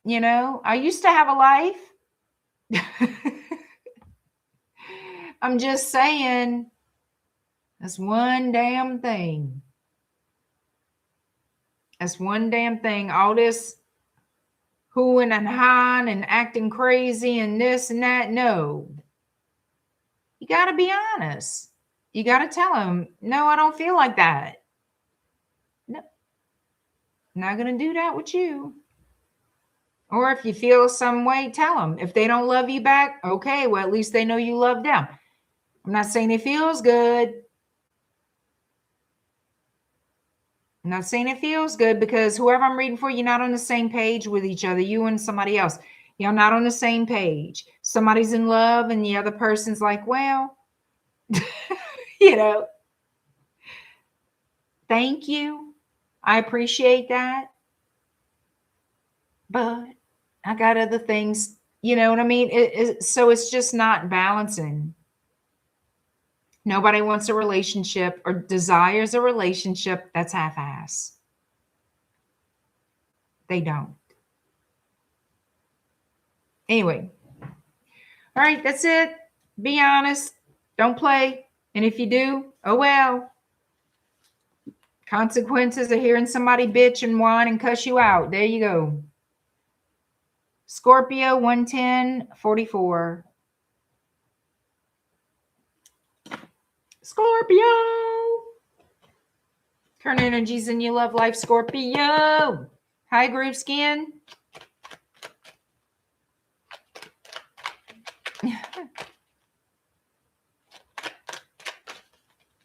I used to have a life. I'm just saying, that's one damn thing. That's one damn thing. All this hooing and hawing and acting crazy and this and that. No. You got to be honest. You got to tell them, no, I don't feel like that. No. Not going to do that with you. Or if you feel some way, tell them. If they don't love you back, okay, well, at least they know you love them. I'm not saying it feels good. I'm not saying it feels good because whoever I'm reading for, you're not on the same page with each other, you and somebody else. You're not on the same page. Somebody's in love and the other person's like, well, thank you. I appreciate that. But I got other things, you know what I mean? So it's just not balancing. Nobody wants a relationship or desires a relationship that's half-ass. They don't. Anyway. All right, that's it. Be honest. Don't play. And if you do, oh well. Consequences of hearing somebody bitch and whine and cuss you out. There you go. Scorpio 11044. Scorpio. Current energies in your love life, Scorpio. Hi, Groove Skin.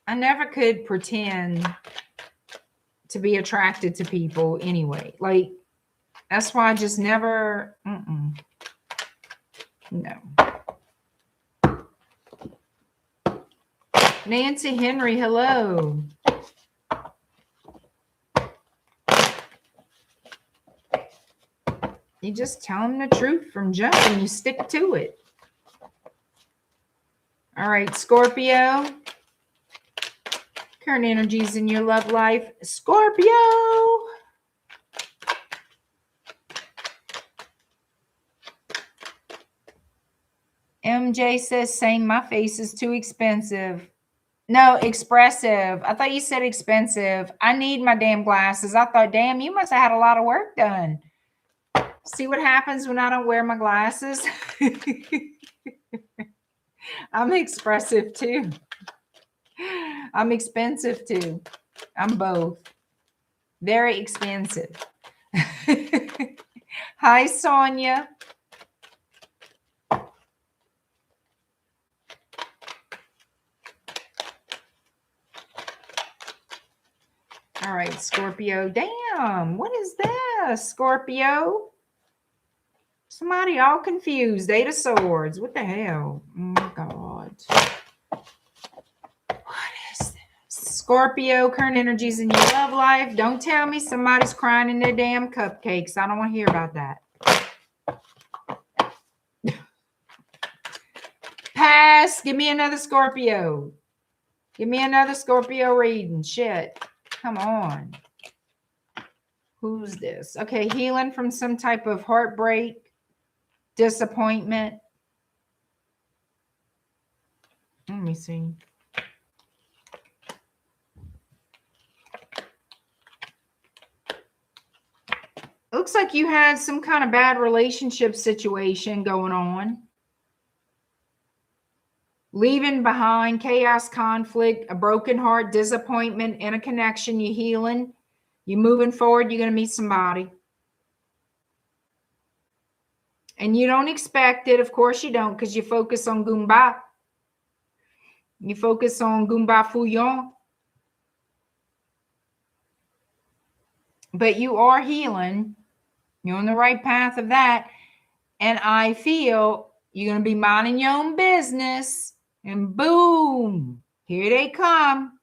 I never could pretend to be attracted to people anyway. Like, that's why I just never, no. Nancy Henry, hello. You just tell them the truth from jump and you stick to it. All right, Scorpio. Current energies in your love life, Scorpio. MJ says, same, my face is too expensive. No, expressive. I thought you said expensive. I need my damn glasses. I thought, damn, you must have had a lot of work done. See what happens when I don't wear my glasses? I'm expressive too. I'm expensive too. I'm both. Very expensive. Hi, Sonia. All right, Scorpio. Damn, what is this, Scorpio? Somebody all confused. Eight of Swords. What the hell? Oh, my God. What is this? Scorpio, current energies in your love life. Don't tell me somebody's crying in their damn cupcakes. I don't want to hear about that. Pass. Give me another Scorpio. Give me another Scorpio reading. Shit. Come on. Who's this? Okay, healing from some type of heartbreak, disappointment. Let me see. Looks like you had some kind of bad relationship situation going on. Leaving behind chaos, conflict, a broken heart, disappointment, and a connection. You're healing. You're moving forward. You're going to meet somebody. And you don't expect it. Of course you don't, because you focus on Goomba. You focus on Goomba Fouillon. But you are healing. You're on the right path of that. And I feel you're going to be minding your own business. And boom, here they come.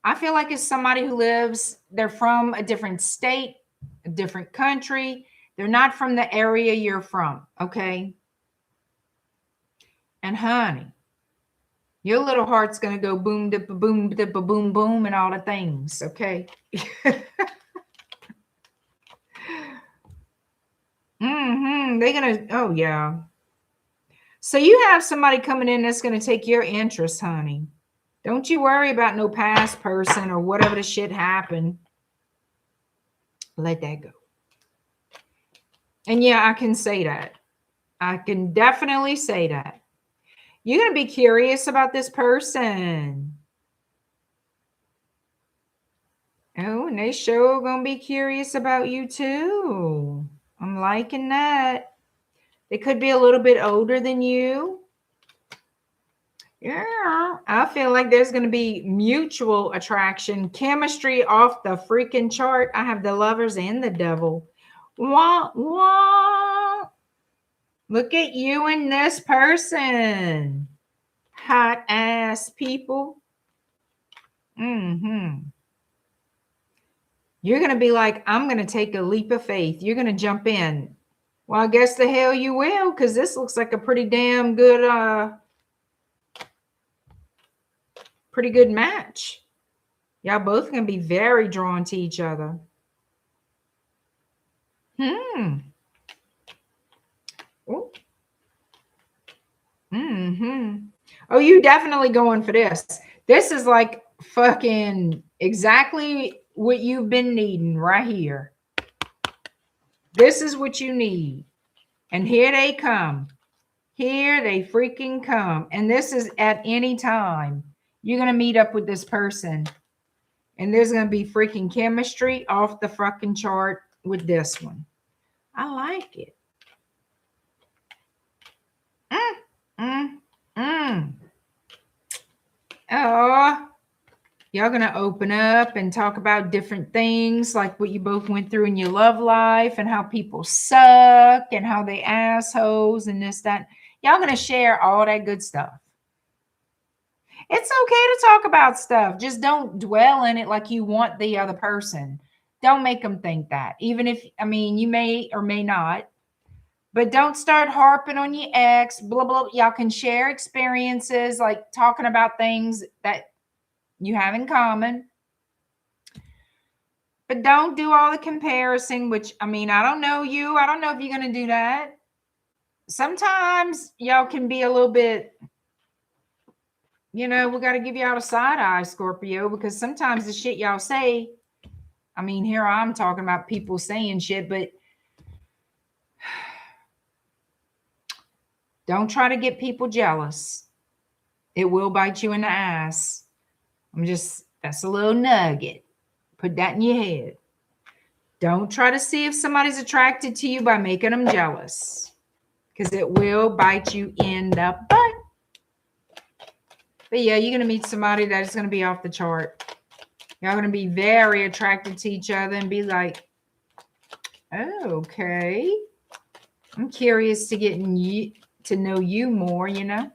I feel like it's somebody who lives, they're from a different state, a different country. They're not from the area you're from, okay? And honey, your little heart's going to go boom, dip, boom, dip, boom, boom, and all the things, okay? They're going to, oh, yeah. So you have somebody coming in that's going to take your interest, honey. Don't you worry about no past person or whatever the shit happened. Let that go. And yeah, I can say that. I can definitely say that. You're going to be curious about this person. Oh, and they sure going to be curious about you too. I'm liking that. They could be a little bit older than you. Yeah, I feel like there's going to be mutual attraction, chemistry off the freaking chart. I have the Lovers and the Devil. Wah, wah. Look at you and this person. Hot ass people. You're going to be like, I'm going to take a leap of faith. You're going to jump in. Well, I guess the hell you will, because this looks like a pretty damn good, pretty good match. Y'all both going to be very drawn to each other. Oh. Oh, you definitely going for this. This is like fucking exactly what you've been needing right here. This is what you need. And here they come. Here they freaking come. And this is at any time. You're going to meet up with this person. And there's going to be freaking chemistry off the fucking chart with this one. I like it. Oh, y'all going to open up and talk about different things like what you both went through in your love life and how people suck and how they assholes and this, that. Y'all going to share all that good stuff. It's okay to talk about stuff. Just don't dwell in it like you want the other person. Don't make them think that. Even if, I mean, you may or may not. But don't start harping on your ex, blah, blah. Y'all can share experiences, like talking about things that you have in common. But don't do all the comparison, which, I mean, I don't know you. I don't know if you're going to do that. Sometimes y'all can be a little bit, you know, we got to give you out a side eye, Scorpio, because sometimes the shit y'all say, I mean, here I'm talking about people saying shit, but don't try to get people jealous. It will bite you in the ass. That's a little nugget. Put that in your head. Don't try to see if somebody's attracted to you by making them jealous, because it will bite you in the butt. But yeah, you're going to meet somebody that is going to be off the chart. Y'all going to be very attracted to each other and be like, oh, okay. I'm curious to to know you more, you know.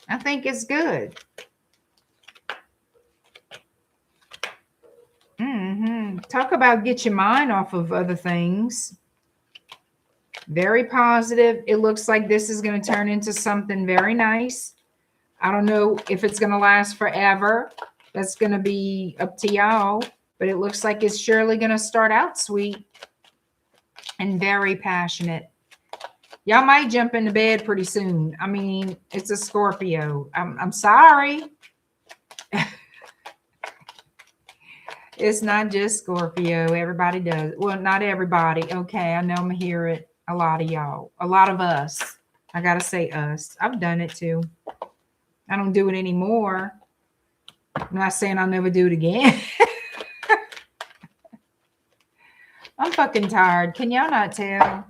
I think it's good. Talk about get your mind off of other things. Very positive. It looks like this is going to turn into something very nice. I don't know if it's going to last forever. That's going to be up to y'all. But it looks like it's surely going to start out sweet and very passionate. Y'all might jump into bed pretty soon. I mean, it's a Scorpio. I'm sorry. It's not just Scorpio. Everybody does. Well, not everybody. Okay, I know I'm going to hear it. A lot of y'all. A lot of us. I got to say us. I've done it too. I don't do it anymore. I'm not saying I'll never do it again. I'm fucking tired. Can y'all not tell?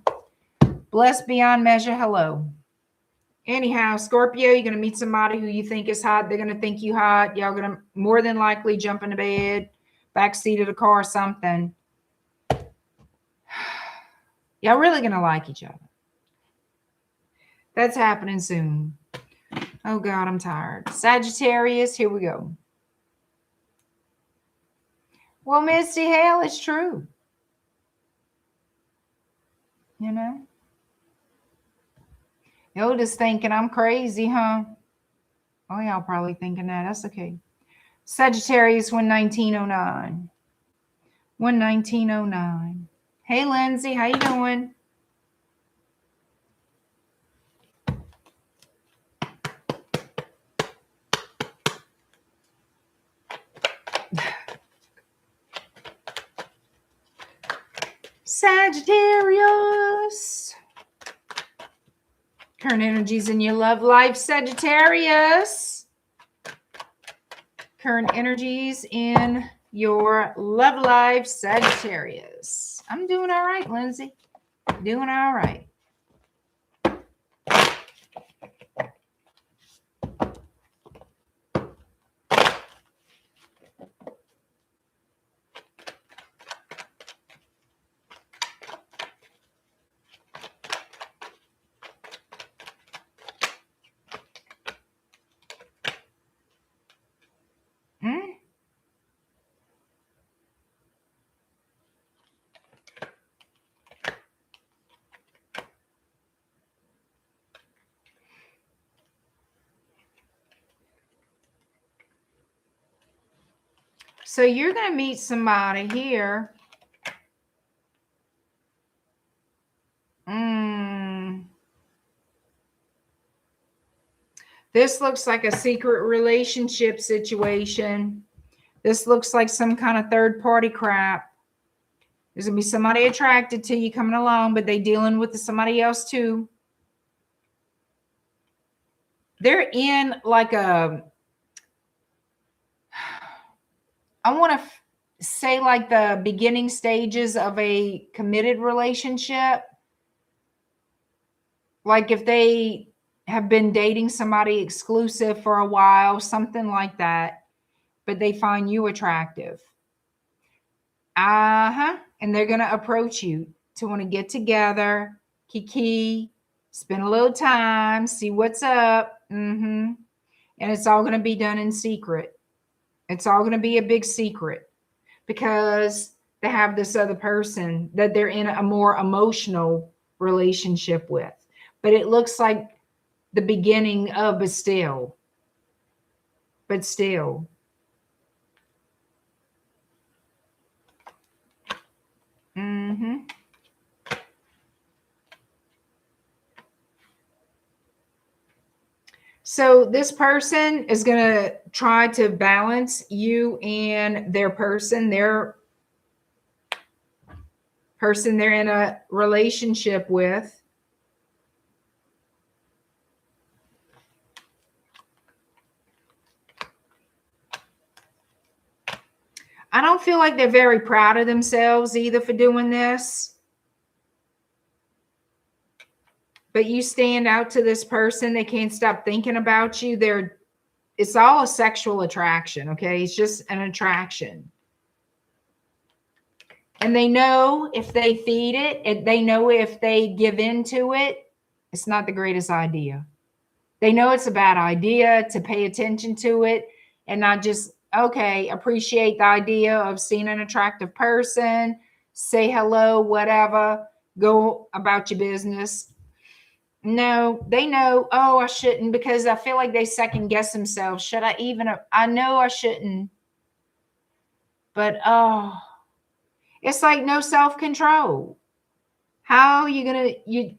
Blessed beyond measure. Hello. Anyhow, Scorpio, you're going to meet somebody who you think is hot. They're going to think you hot. Y'all going to more than likely jump into bed, backseat of the car or something. Y'all really going to like each other. That's happening soon. Oh, God, I'm tired. Sagittarius, here we go. Well, Misty Hale, it's true. You know? Y'all just thinking I'm crazy, huh? Oh, y'all probably thinking that. That's okay. Sagittarius 11909. 11909. Hey, Lindsay, how you doing? Sagittarius. Current energies in your love life, Sagittarius. Current energies in your love life, Sagittarius. I'm doing all right, Lindsay. Doing all right. So you're going to meet somebody here. This looks like a secret relationship situation. This looks like some kind of third party crap. There's going to be somebody attracted to you coming along, but they dealing with somebody else too. They're in like a, I want to say like the beginning stages of a committed relationship. Like if they have been dating somebody exclusive for a while, something like that, but they find you attractive. And they're going to approach you to want to get together, kiki, spend a little time, see what's up. And it's all going to be done in secret. It's all going to be a big secret because they have this other person that they're in a more emotional relationship with. But it looks like the beginning of, but still. So this person is going to try to balance you and their person, they're in a relationship with. I don't feel like they're very proud of themselves either for doing this. But you stand out to this person. They can't stop thinking about you. It's all a sexual attraction, okay? It's just an attraction. And they know if they feed it, they know if they give into it, it's not the greatest idea. They know it's a bad idea to pay attention to it and not just, okay, appreciate the idea of seeing an attractive person, say hello, whatever, go about your business. No, they know, oh, I shouldn't, because I feel like they second guess themselves. Should I even? I know I shouldn't. But, oh, it's like no self-control. How are you going to, you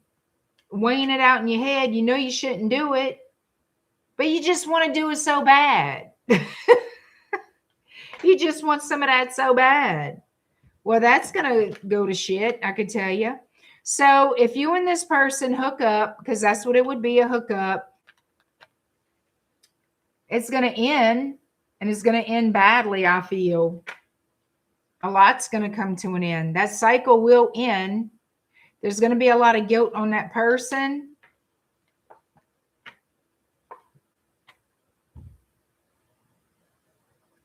weighing it out in your head, you know you shouldn't do it, but you just want to do it so bad. You just want some of that so bad. Well, that's going to go to shit, I could tell you. So if you and this person hook up, because that's what it would be, a hookup, it's going to end, and it's going to end badly, I feel. A lot's going to come to an end. That cycle will end. There's going to be a lot of guilt on that person.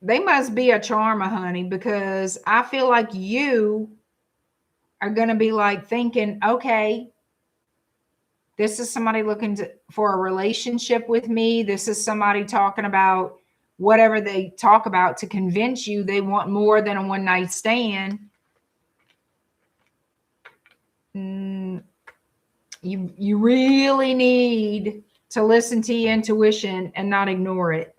They must be a charmer, honey, because I feel like you are going to be like thinking, okay, this is somebody looking for a relationship with me. This is somebody talking about whatever they talk about to convince you they want more than a one-night stand. You really need to listen to your intuition and not ignore it.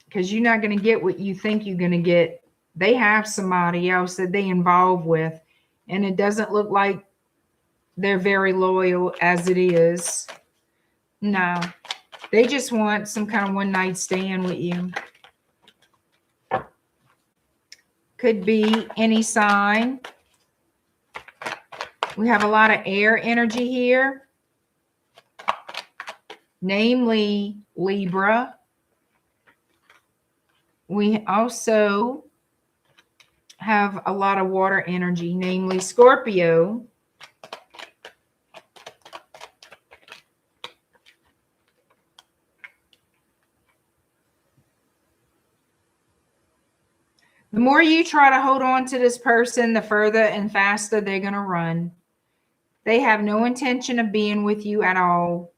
Because you're not going to get what you think you're going to get. They have somebody else that they involve with, and it doesn't look like they're very loyal as it is. No, they just want some kind of one-night stand with you. Could be any sign. We have a lot of air energy here, namely Libra. We also have a lot of water energy, namely Scorpio. The more you try to hold on to this person, the further and faster they're going to run. They have no intention of being with you at all.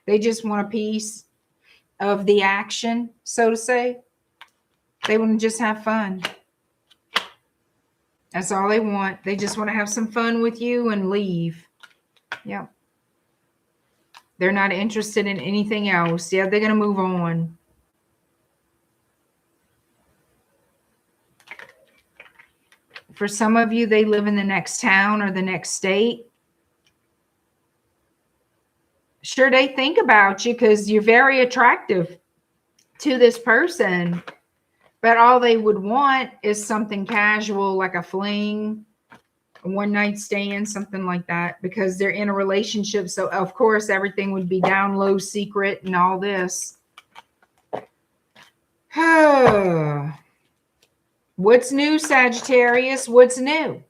They just want a piece of the action, so to say. They want to just have fun. That's all they want. They just want to have some fun with you and leave. Yep. They're not interested in anything else. Yeah, they're going to move on. For some of you, they live in the next town or the next state. Sure, they think about you because you're very attractive to this person. But all they would want is something casual, like a fling, a one-night stand, something like that, because they're in a relationship. So, of course, everything would be down low, secret, and all this. What's new, Sagittarius? What's new?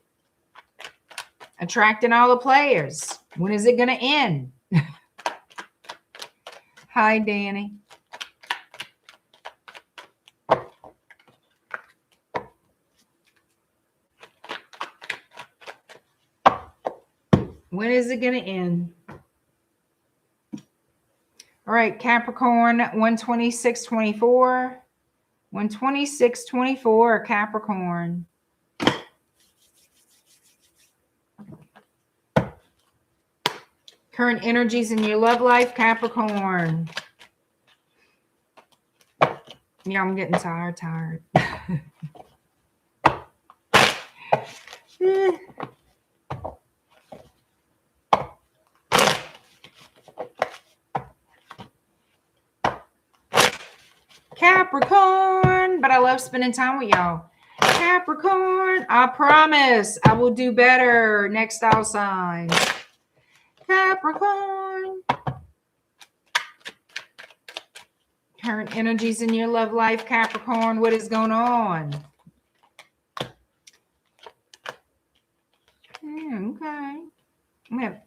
Attracting all the players. When is it going to end? Hi, Danny. When is it going to end? All right, Capricorn, 126.24. 126.24, Capricorn. Current energies in your love life, Capricorn. Yeah, I'm getting tired. Capricorn, but I love spending time with y'all. Capricorn, I promise I will do better next style sign. Capricorn. Current energies in your love life, Capricorn. What is going on? Okay. We have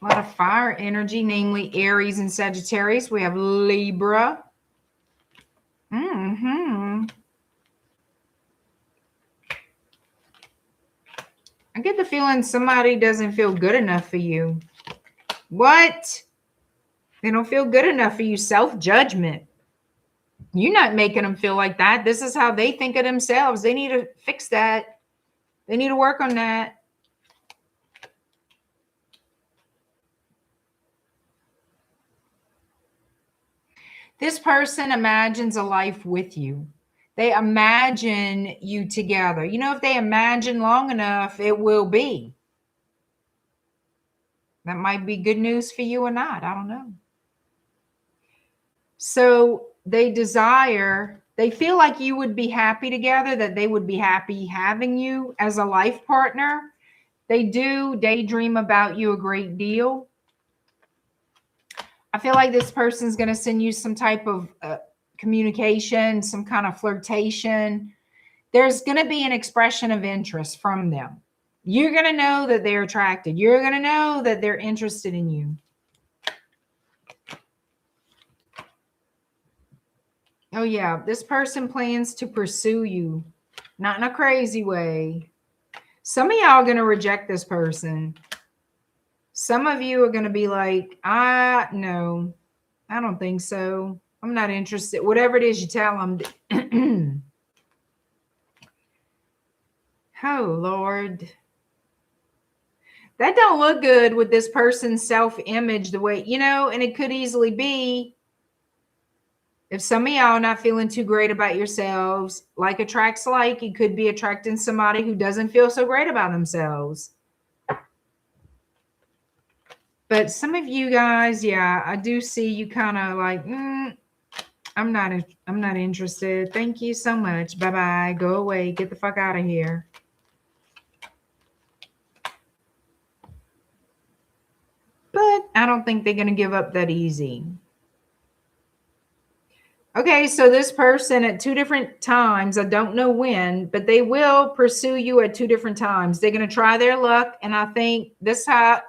a lot of fire energy, namely Aries and Sagittarius. We have Libra. I get the feeling somebody doesn't feel good enough for you. What? They don't feel good enough for you. Self-judgment. You're not making them feel like that. This is how they think of themselves. They need to fix that. They need to work on that. This person imagines a life with you. They imagine you together. You know, if they imagine long enough, it will be. That might be good news for you or not. I don't know. So they desire, they feel like you would be happy together, that they would be happy having you as a life partner. They do daydream about you a great deal. I feel like this person's going to send you some type of communication, some kind of flirtation. There's going to be an expression of interest from them. You're going to know that they're attracted. You're going to know that they're interested in you. Oh, yeah. This person plans to pursue you. Not in a crazy way. Some of y'all are going to reject this person. Some of you are going to be like, no, I don't think so. I'm not interested. Whatever it is you tell them. Oh, Lord. That don't look good with this person's self-image the way, you know, and it could easily be if some of y'all are not feeling too great about yourselves, like attracts like, you could be attracting somebody who doesn't feel so great about themselves. But some of you guys, yeah, I do see you kind of like, I'm not interested. Thank you so much. Bye-bye. Go away. Get the fuck out of here. But I don't think they're going to give up that easy. Okay, so this person at 2 different times, I don't know when, but they will pursue you at 2 different times. They're going to try their luck, and I think this is how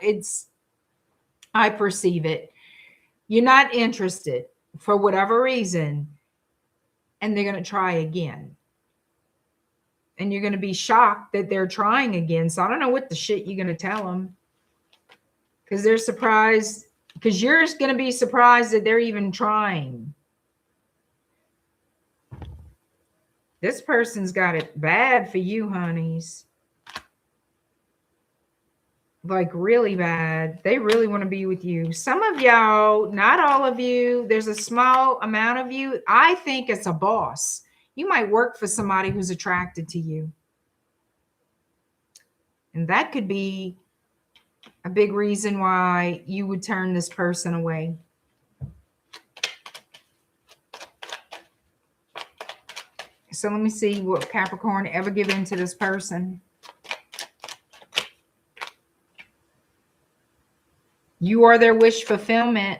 I perceive it. You're not interested for whatever reason, and they're going to try again. And you're going to be shocked that they're trying again. So I don't know what the shit you're going to tell them. Because they're surprised, because you're going to be surprised that they're even trying. This person's got it bad for you, honeys. like really bad. They really want to be with you. Some of y'all, not all of you, there's a small amount of you. I think it's a boss. You might work for somebody who's attracted to you. And that could be a big reason why you would turn this person away. So let me see what Capricorn ever give in to this person. You are their wish fulfillment.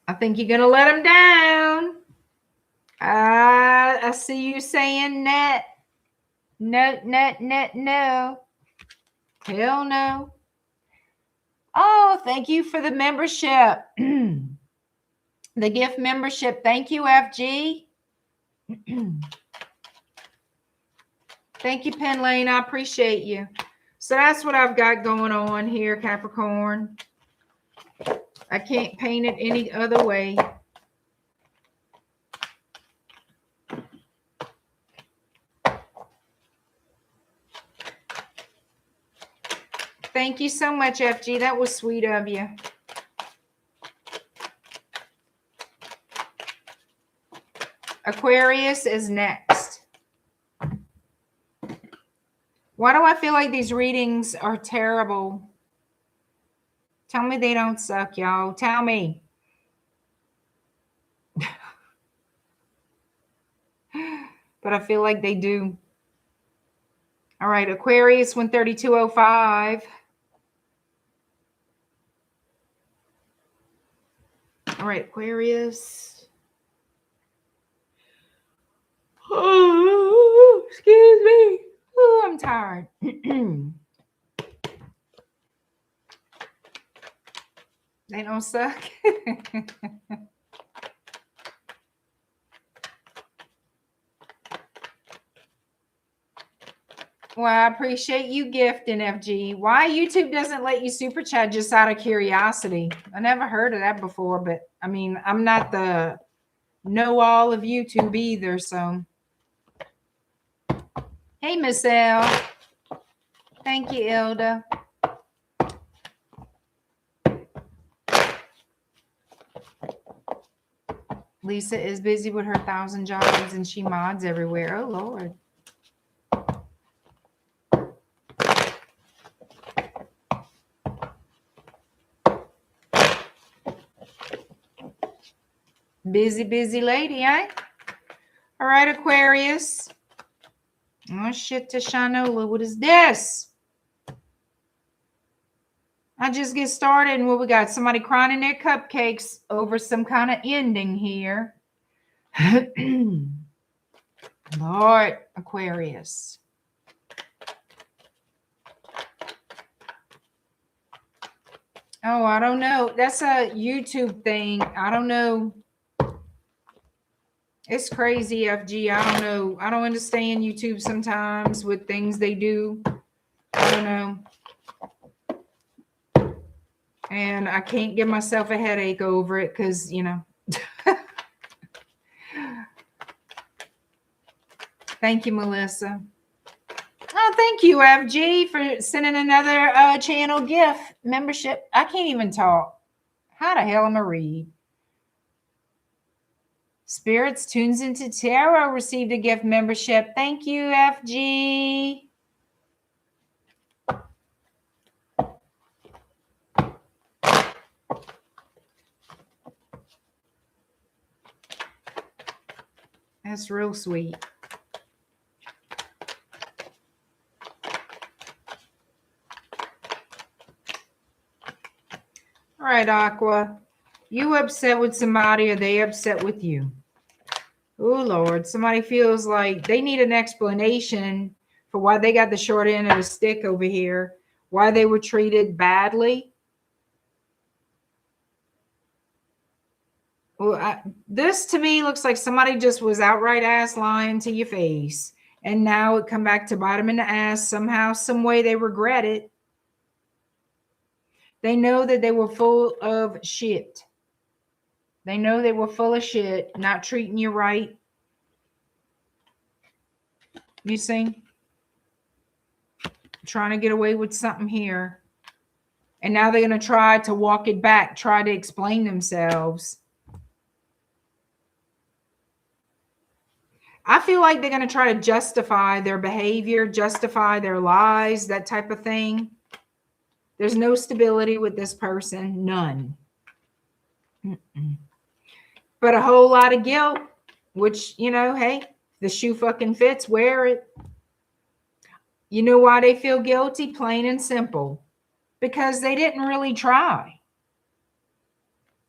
I think you're going to let them down. I see you saying net. No, no. Hell no. Oh, thank you for the membership. The gift membership. Thank you, FG. Thank you, Pen Lane. I appreciate you. So that's what I've got going on here, Capricorn. I can't paint it any other way. Thank you so much, FG. That was sweet of you. Aquarius is next. Why do I feel like these readings are terrible? Tell me they don't suck, y'all. Tell me. But I feel like they do. All right, Aquarius 13205. All right, Aquarius. Oh, excuse me. Oh, I'm tired. They don't suck. Well, I appreciate you gifting, FG. Why YouTube doesn't let you super chat just out of curiosity? I never heard of that before, but I mean, I'm not the know-all of YouTube either, so. Hey, Miss L. Thank you, Ilda. Lisa is busy with her 1,000 jobs and she mods everywhere. Oh, Lord. Busy lady, eh? All right, Aquarius. Oh, shit, Tashanola. What is this? I just get started and what we got? Somebody crying in their cupcakes over some kind of ending here. Lord, Aquarius. Oh, I don't know. That's a YouTube thing. I don't know. It's crazy, FG. I don't know. I don't understand YouTube sometimes with things they do. I don't know. And I can't give myself a headache over it because, you know. Thank you, Melissa. Oh, thank you, FG, for sending another channel gift membership. I can't even talk. How the hell am I read? Spirits Tunes into Tarot received a gift membership. Thank you, FG. That's real sweet. All right, Aqua. You upset with somebody or they upset with you? Oh, Lord. Somebody feels like they need an explanation for why they got the short end of the stick over here, why they were treated badly. Well, this to me looks like somebody just was outright ass lying to your face. And now it come back to bite them in the ass. Somehow, some way they regret it. They know that they were full of shit. They know they were full of shit, not treating you right. You see? trying to get away with something here. And now they're going to try to walk it back, try to explain themselves. I feel like they're going to try to justify their behavior, justify their lies, that type of thing. There's no stability with this person. None. But a whole lot of guilt, which, you know, hey, the shoe fucking fits, wear it. You know why they feel guilty? Plain and simple. Because they didn't really try.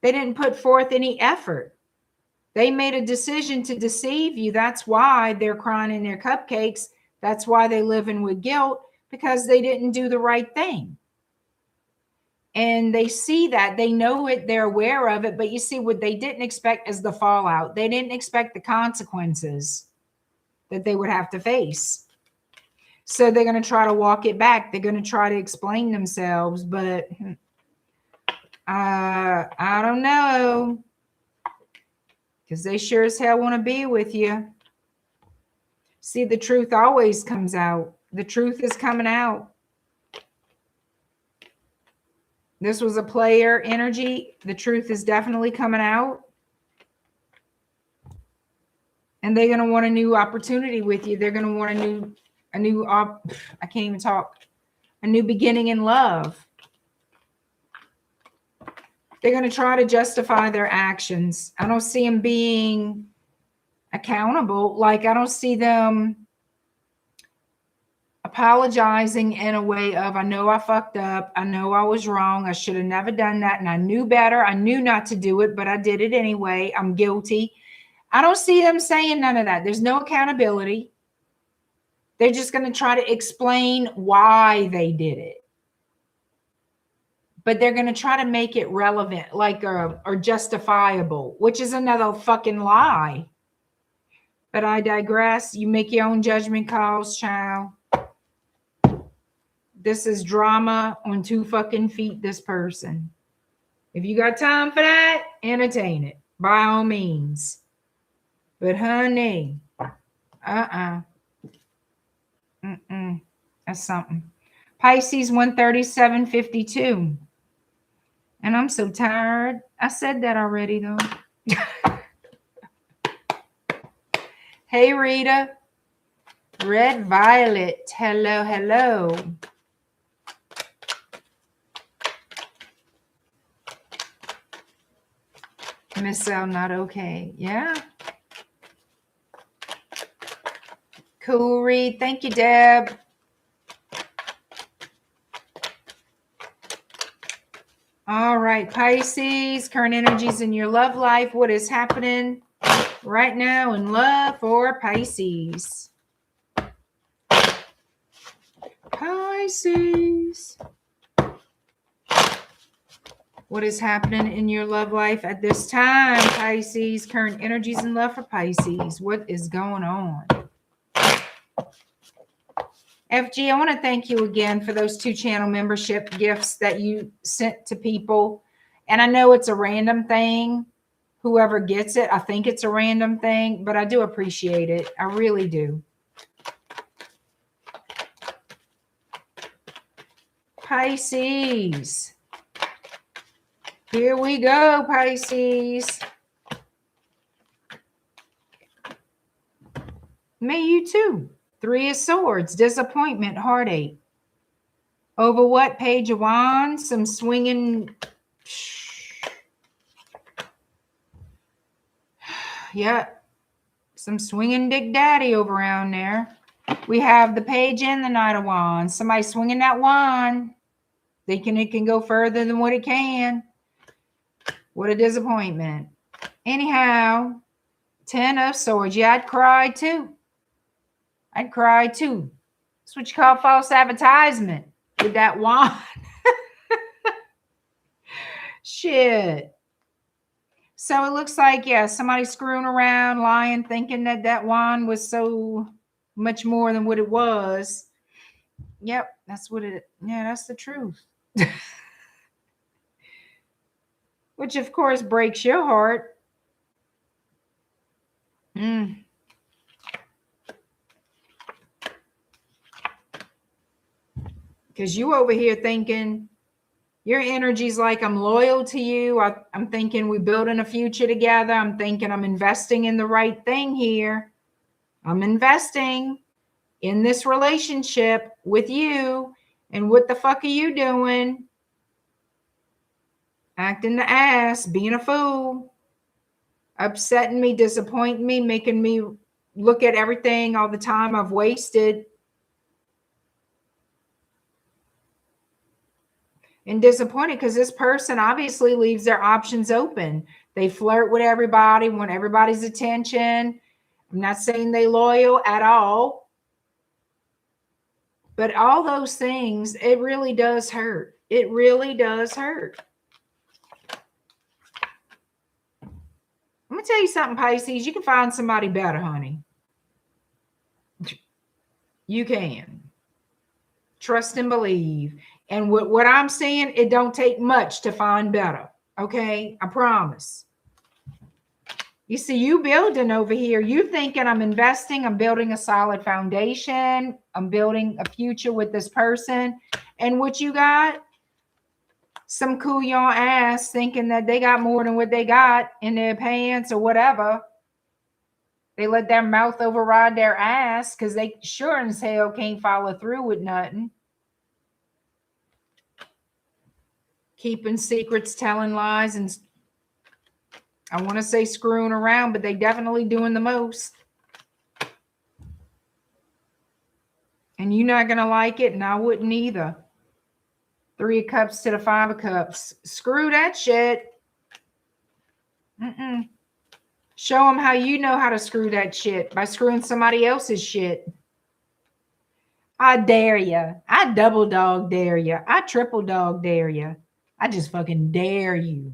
They didn't put forth any effort. They made a decision to deceive you. That's why they're crying in their cupcakes. That's why they're living with guilt, because they didn't do the right thing. And they see that, they know it, they're aware of it. But you see, what they didn't expect is the fallout. They didn't expect the consequences that they would have to face. So they're going to try to walk it back. They're going to try to explain themselves. But I don't know. Because they sure as hell want to be with you. See, the truth always comes out. The truth is coming out. This was a player energy. The truth is definitely coming out. And they're going to want a new opportunity with you. They're going to want I can't even talk. A new beginning in love. They're going to try to justify their actions. I don't see them being accountable. Like, I don't see them apologizing in a way of, I know I fucked up. I know I was wrong. I should have never done that. And I knew better. I knew not to do it, but I did it anyway. I'm guilty. I don't see them saying none of that. There's no accountability. They're just going to try to explain why they did it. But they're going to try to make it relevant, like, or justifiable, which is another fucking lie. But I digress. You make your own judgment calls, child. This is drama on 2 fucking feet, this person. If you got time for that, entertain it. By all means. But honey, that's something. Pisces 137.52. And I'm so tired. I said that already, though. Hey, Rita. Red Violet. Hello, hello. Miss L, not okay. Yeah. Cool, Reed. Thank you, Deb. All right, Pisces, current energies in your love life. What is happening right now in love for Pisces? Pisces. What is happening in your love life at this time, Pisces? Current energies in love for Pisces. What is going on? FG, I want to thank you again for those 2 channel membership gifts that you sent to people. And I know it's a random thing. Whoever gets it, I think it's a random thing, but I do appreciate it. I really do. Pisces. Here we go, Pisces. May you too. 3 of Swords, disappointment, heartache. Over what? Page of Wands, some swinging. Yeah, some swinging Dick Daddy over around there. We have the Page and the Knight of Wands. Somebody swinging that wand. Thinking it can go further than what it can. What a disappointment. Anyhow, 10 of Swords. Yeah, I'd cry too. I'd cry too. That's what you call false advertisement with that wand. Shit. So it looks like, yeah, somebody's screwing around, lying, thinking that that wand was so much more than what it was. Yep, that's what it, yeah, that's the truth. Which, of course, breaks your heart. Because you over here thinking, your energy's like I'm loyal to you. I'm thinking we're building a future together. I'm thinking I'm investing in the right thing here. I'm investing in this relationship with you. And what the fuck are you doing? Acting the ass, being a fool, upsetting me, disappointing me, making me look at everything all the time I've wasted. And disappointed because this person obviously leaves their options open. They flirt with everybody, want everybody's attention. I'm not saying they loyal at all. But all those things, it really does hurt. It really does hurt. I'm going to tell you something, Pisces. You can find somebody better, honey. You can. Trust and believe. And what I'm saying, it don't take much to find better. Okay? I promise. You see, you building over here. You thinking I'm investing. I'm building a solid foundation. I'm building a future with this person. And what you got? Some couillon ass thinking that they got more than what they got in their pants or whatever. They let their mouth override their ass because they sure as hell can't follow through with nothing. Keeping secrets, telling lies, and I want to say screwing around, but they definitely doing the most. And you're not going to like it, and I wouldn't either. 3 of Cups to the 5 of Cups. Screw that shit. Show them how you know how to screw that shit, by screwing somebody else's shit. I dare you. I double dog dare you. I triple dog dare you. I just fucking dare you.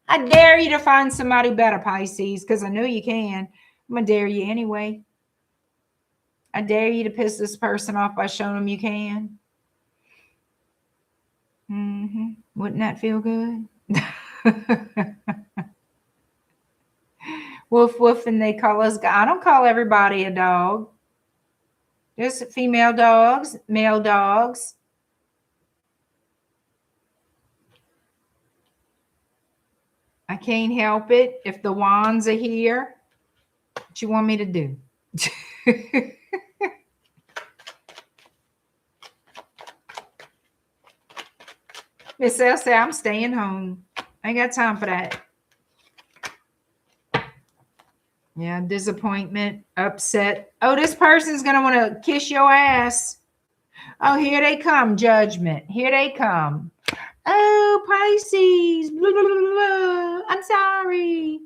I dare you to find somebody better, Pisces, because I know you can. I'm going to dare you anyway. I dare you to piss this person off by showing them you can. Wouldn't that feel good? Woof, woof, and they call us. I don't call everybody a dog. There's female dogs, male dogs. I can't help it. If the wands are here, what you want me to do? Miss L said, I'm staying home. I ain't got time for that. Yeah, disappointment, upset. Oh, this person's going to want to kiss your ass. Oh, here they come, judgment. Here they come. Oh, Pisces. Blah, blah, blah, blah. I'm sorry.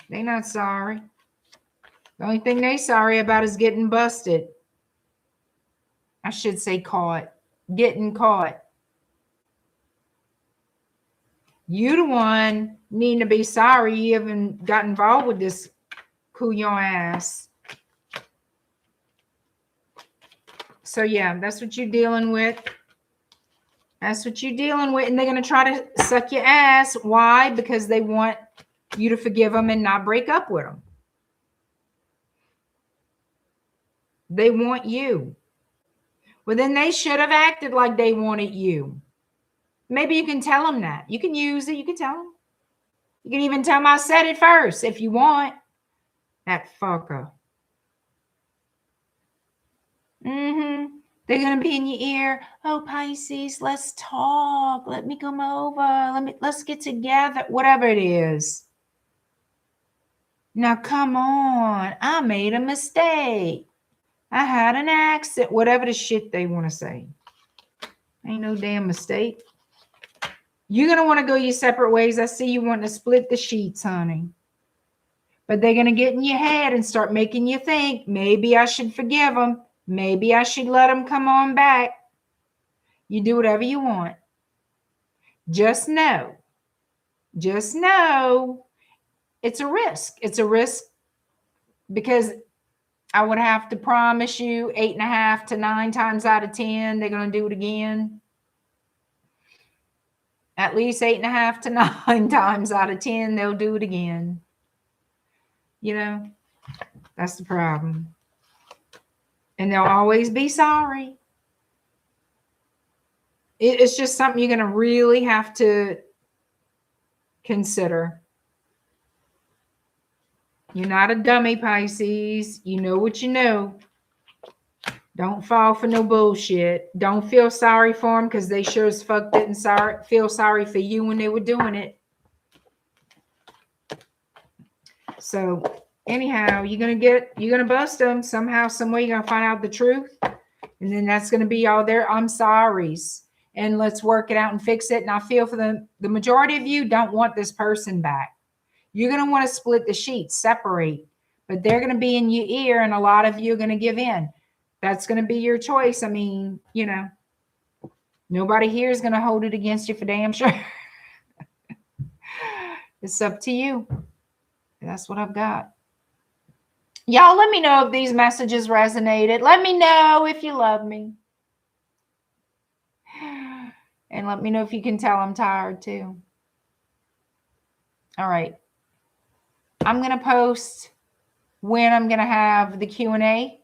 They not sorry. The only thing they sorry about is getting busted. I should say caught. Getting caught. You the one needing to be sorry you even got involved with this couillon ass. So yeah, that's what you're dealing with. That's what you're dealing with. And they're going to try to suck your ass. Why? Because they want you to forgive them and not break up with them. They want you. Well, then they should have acted like they wanted you. Maybe you can tell them that. You can use it. You can tell them. You can even tell them I said it first if you want. That fucker. They're going to be in your ear. Oh, Pisces, let's talk. Let me come over. Let's get together. Whatever it is. Now, come on. I made a mistake. I had an accident. Whatever the shit they want to say. Ain't no damn mistake. You're going to want to go your separate ways. I see you wanting to split the sheets, honey. But they're going to get in your head and start making you think, maybe I should forgive them. Maybe I should let them come on back. You do whatever you want. Just know it's a risk. It's a risk because I would have to promise you 8.5 to 9 times out of 10, they're going to do it again. At least 8.5 to 9 times out of 10, they'll do it again. You know, that's the problem. And they'll always be sorry. It's just something you're going to really have to consider. You're not a dummy, Pisces. You know what you know. Don't fall for no bullshit. Don't feel sorry for them because they sure as fuck didn't feel sorry for you when they were doing it. So anyhow, you're gonna bust them somehow, some way. You're gonna find out the truth, and then that's gonna be all their I'm sorry's, and let's work it out and fix it. And I feel for the majority of you don't want this person back. You're gonna want to split the sheets, separate, but they're gonna be in your ear, and a lot of you are gonna give in. That's gonna be your choice. I mean, you know, nobody here is gonna hold it against you for damn sure. It's up to you. That's what I've got. Y'all let me know if these messages resonated. Let me know if you love me. And let me know if you can tell I'm tired too. All right. I'm going to post when I'm going to have the Q&A.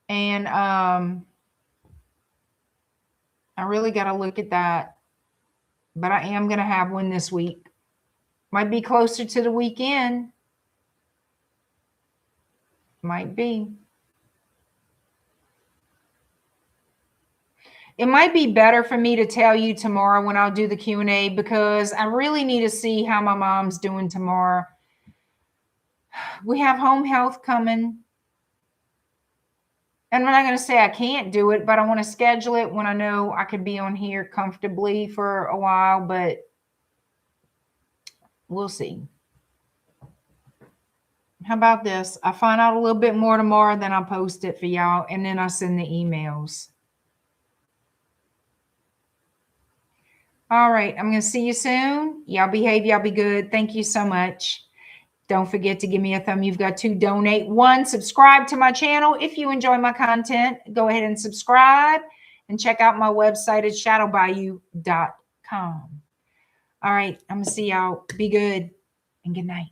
And I really got to look at that. But I am going to have one this week. Might be closer to the weekend. Might be. It might be better for me to tell you tomorrow when I'll do the Q&A because I really need to see how my mom's doing tomorrow. We have home health coming. And I'm not going to say I can't do it, but I want to schedule it when I know I could be on here comfortably for a while, but we'll see. How about this? I find out a little bit more tomorrow, then I'll post it for y'all, and then I'll send the emails. All right. I'm going to see you soon. Y'all behave. Y'all be good. Thank you so much. Don't forget to give me a thumb. You've got to donate. 1, subscribe to my channel. If you enjoy my content, go ahead and subscribe and check out my website at shadowbayou.com. All right. I'm going to see y'all. Be good and good night.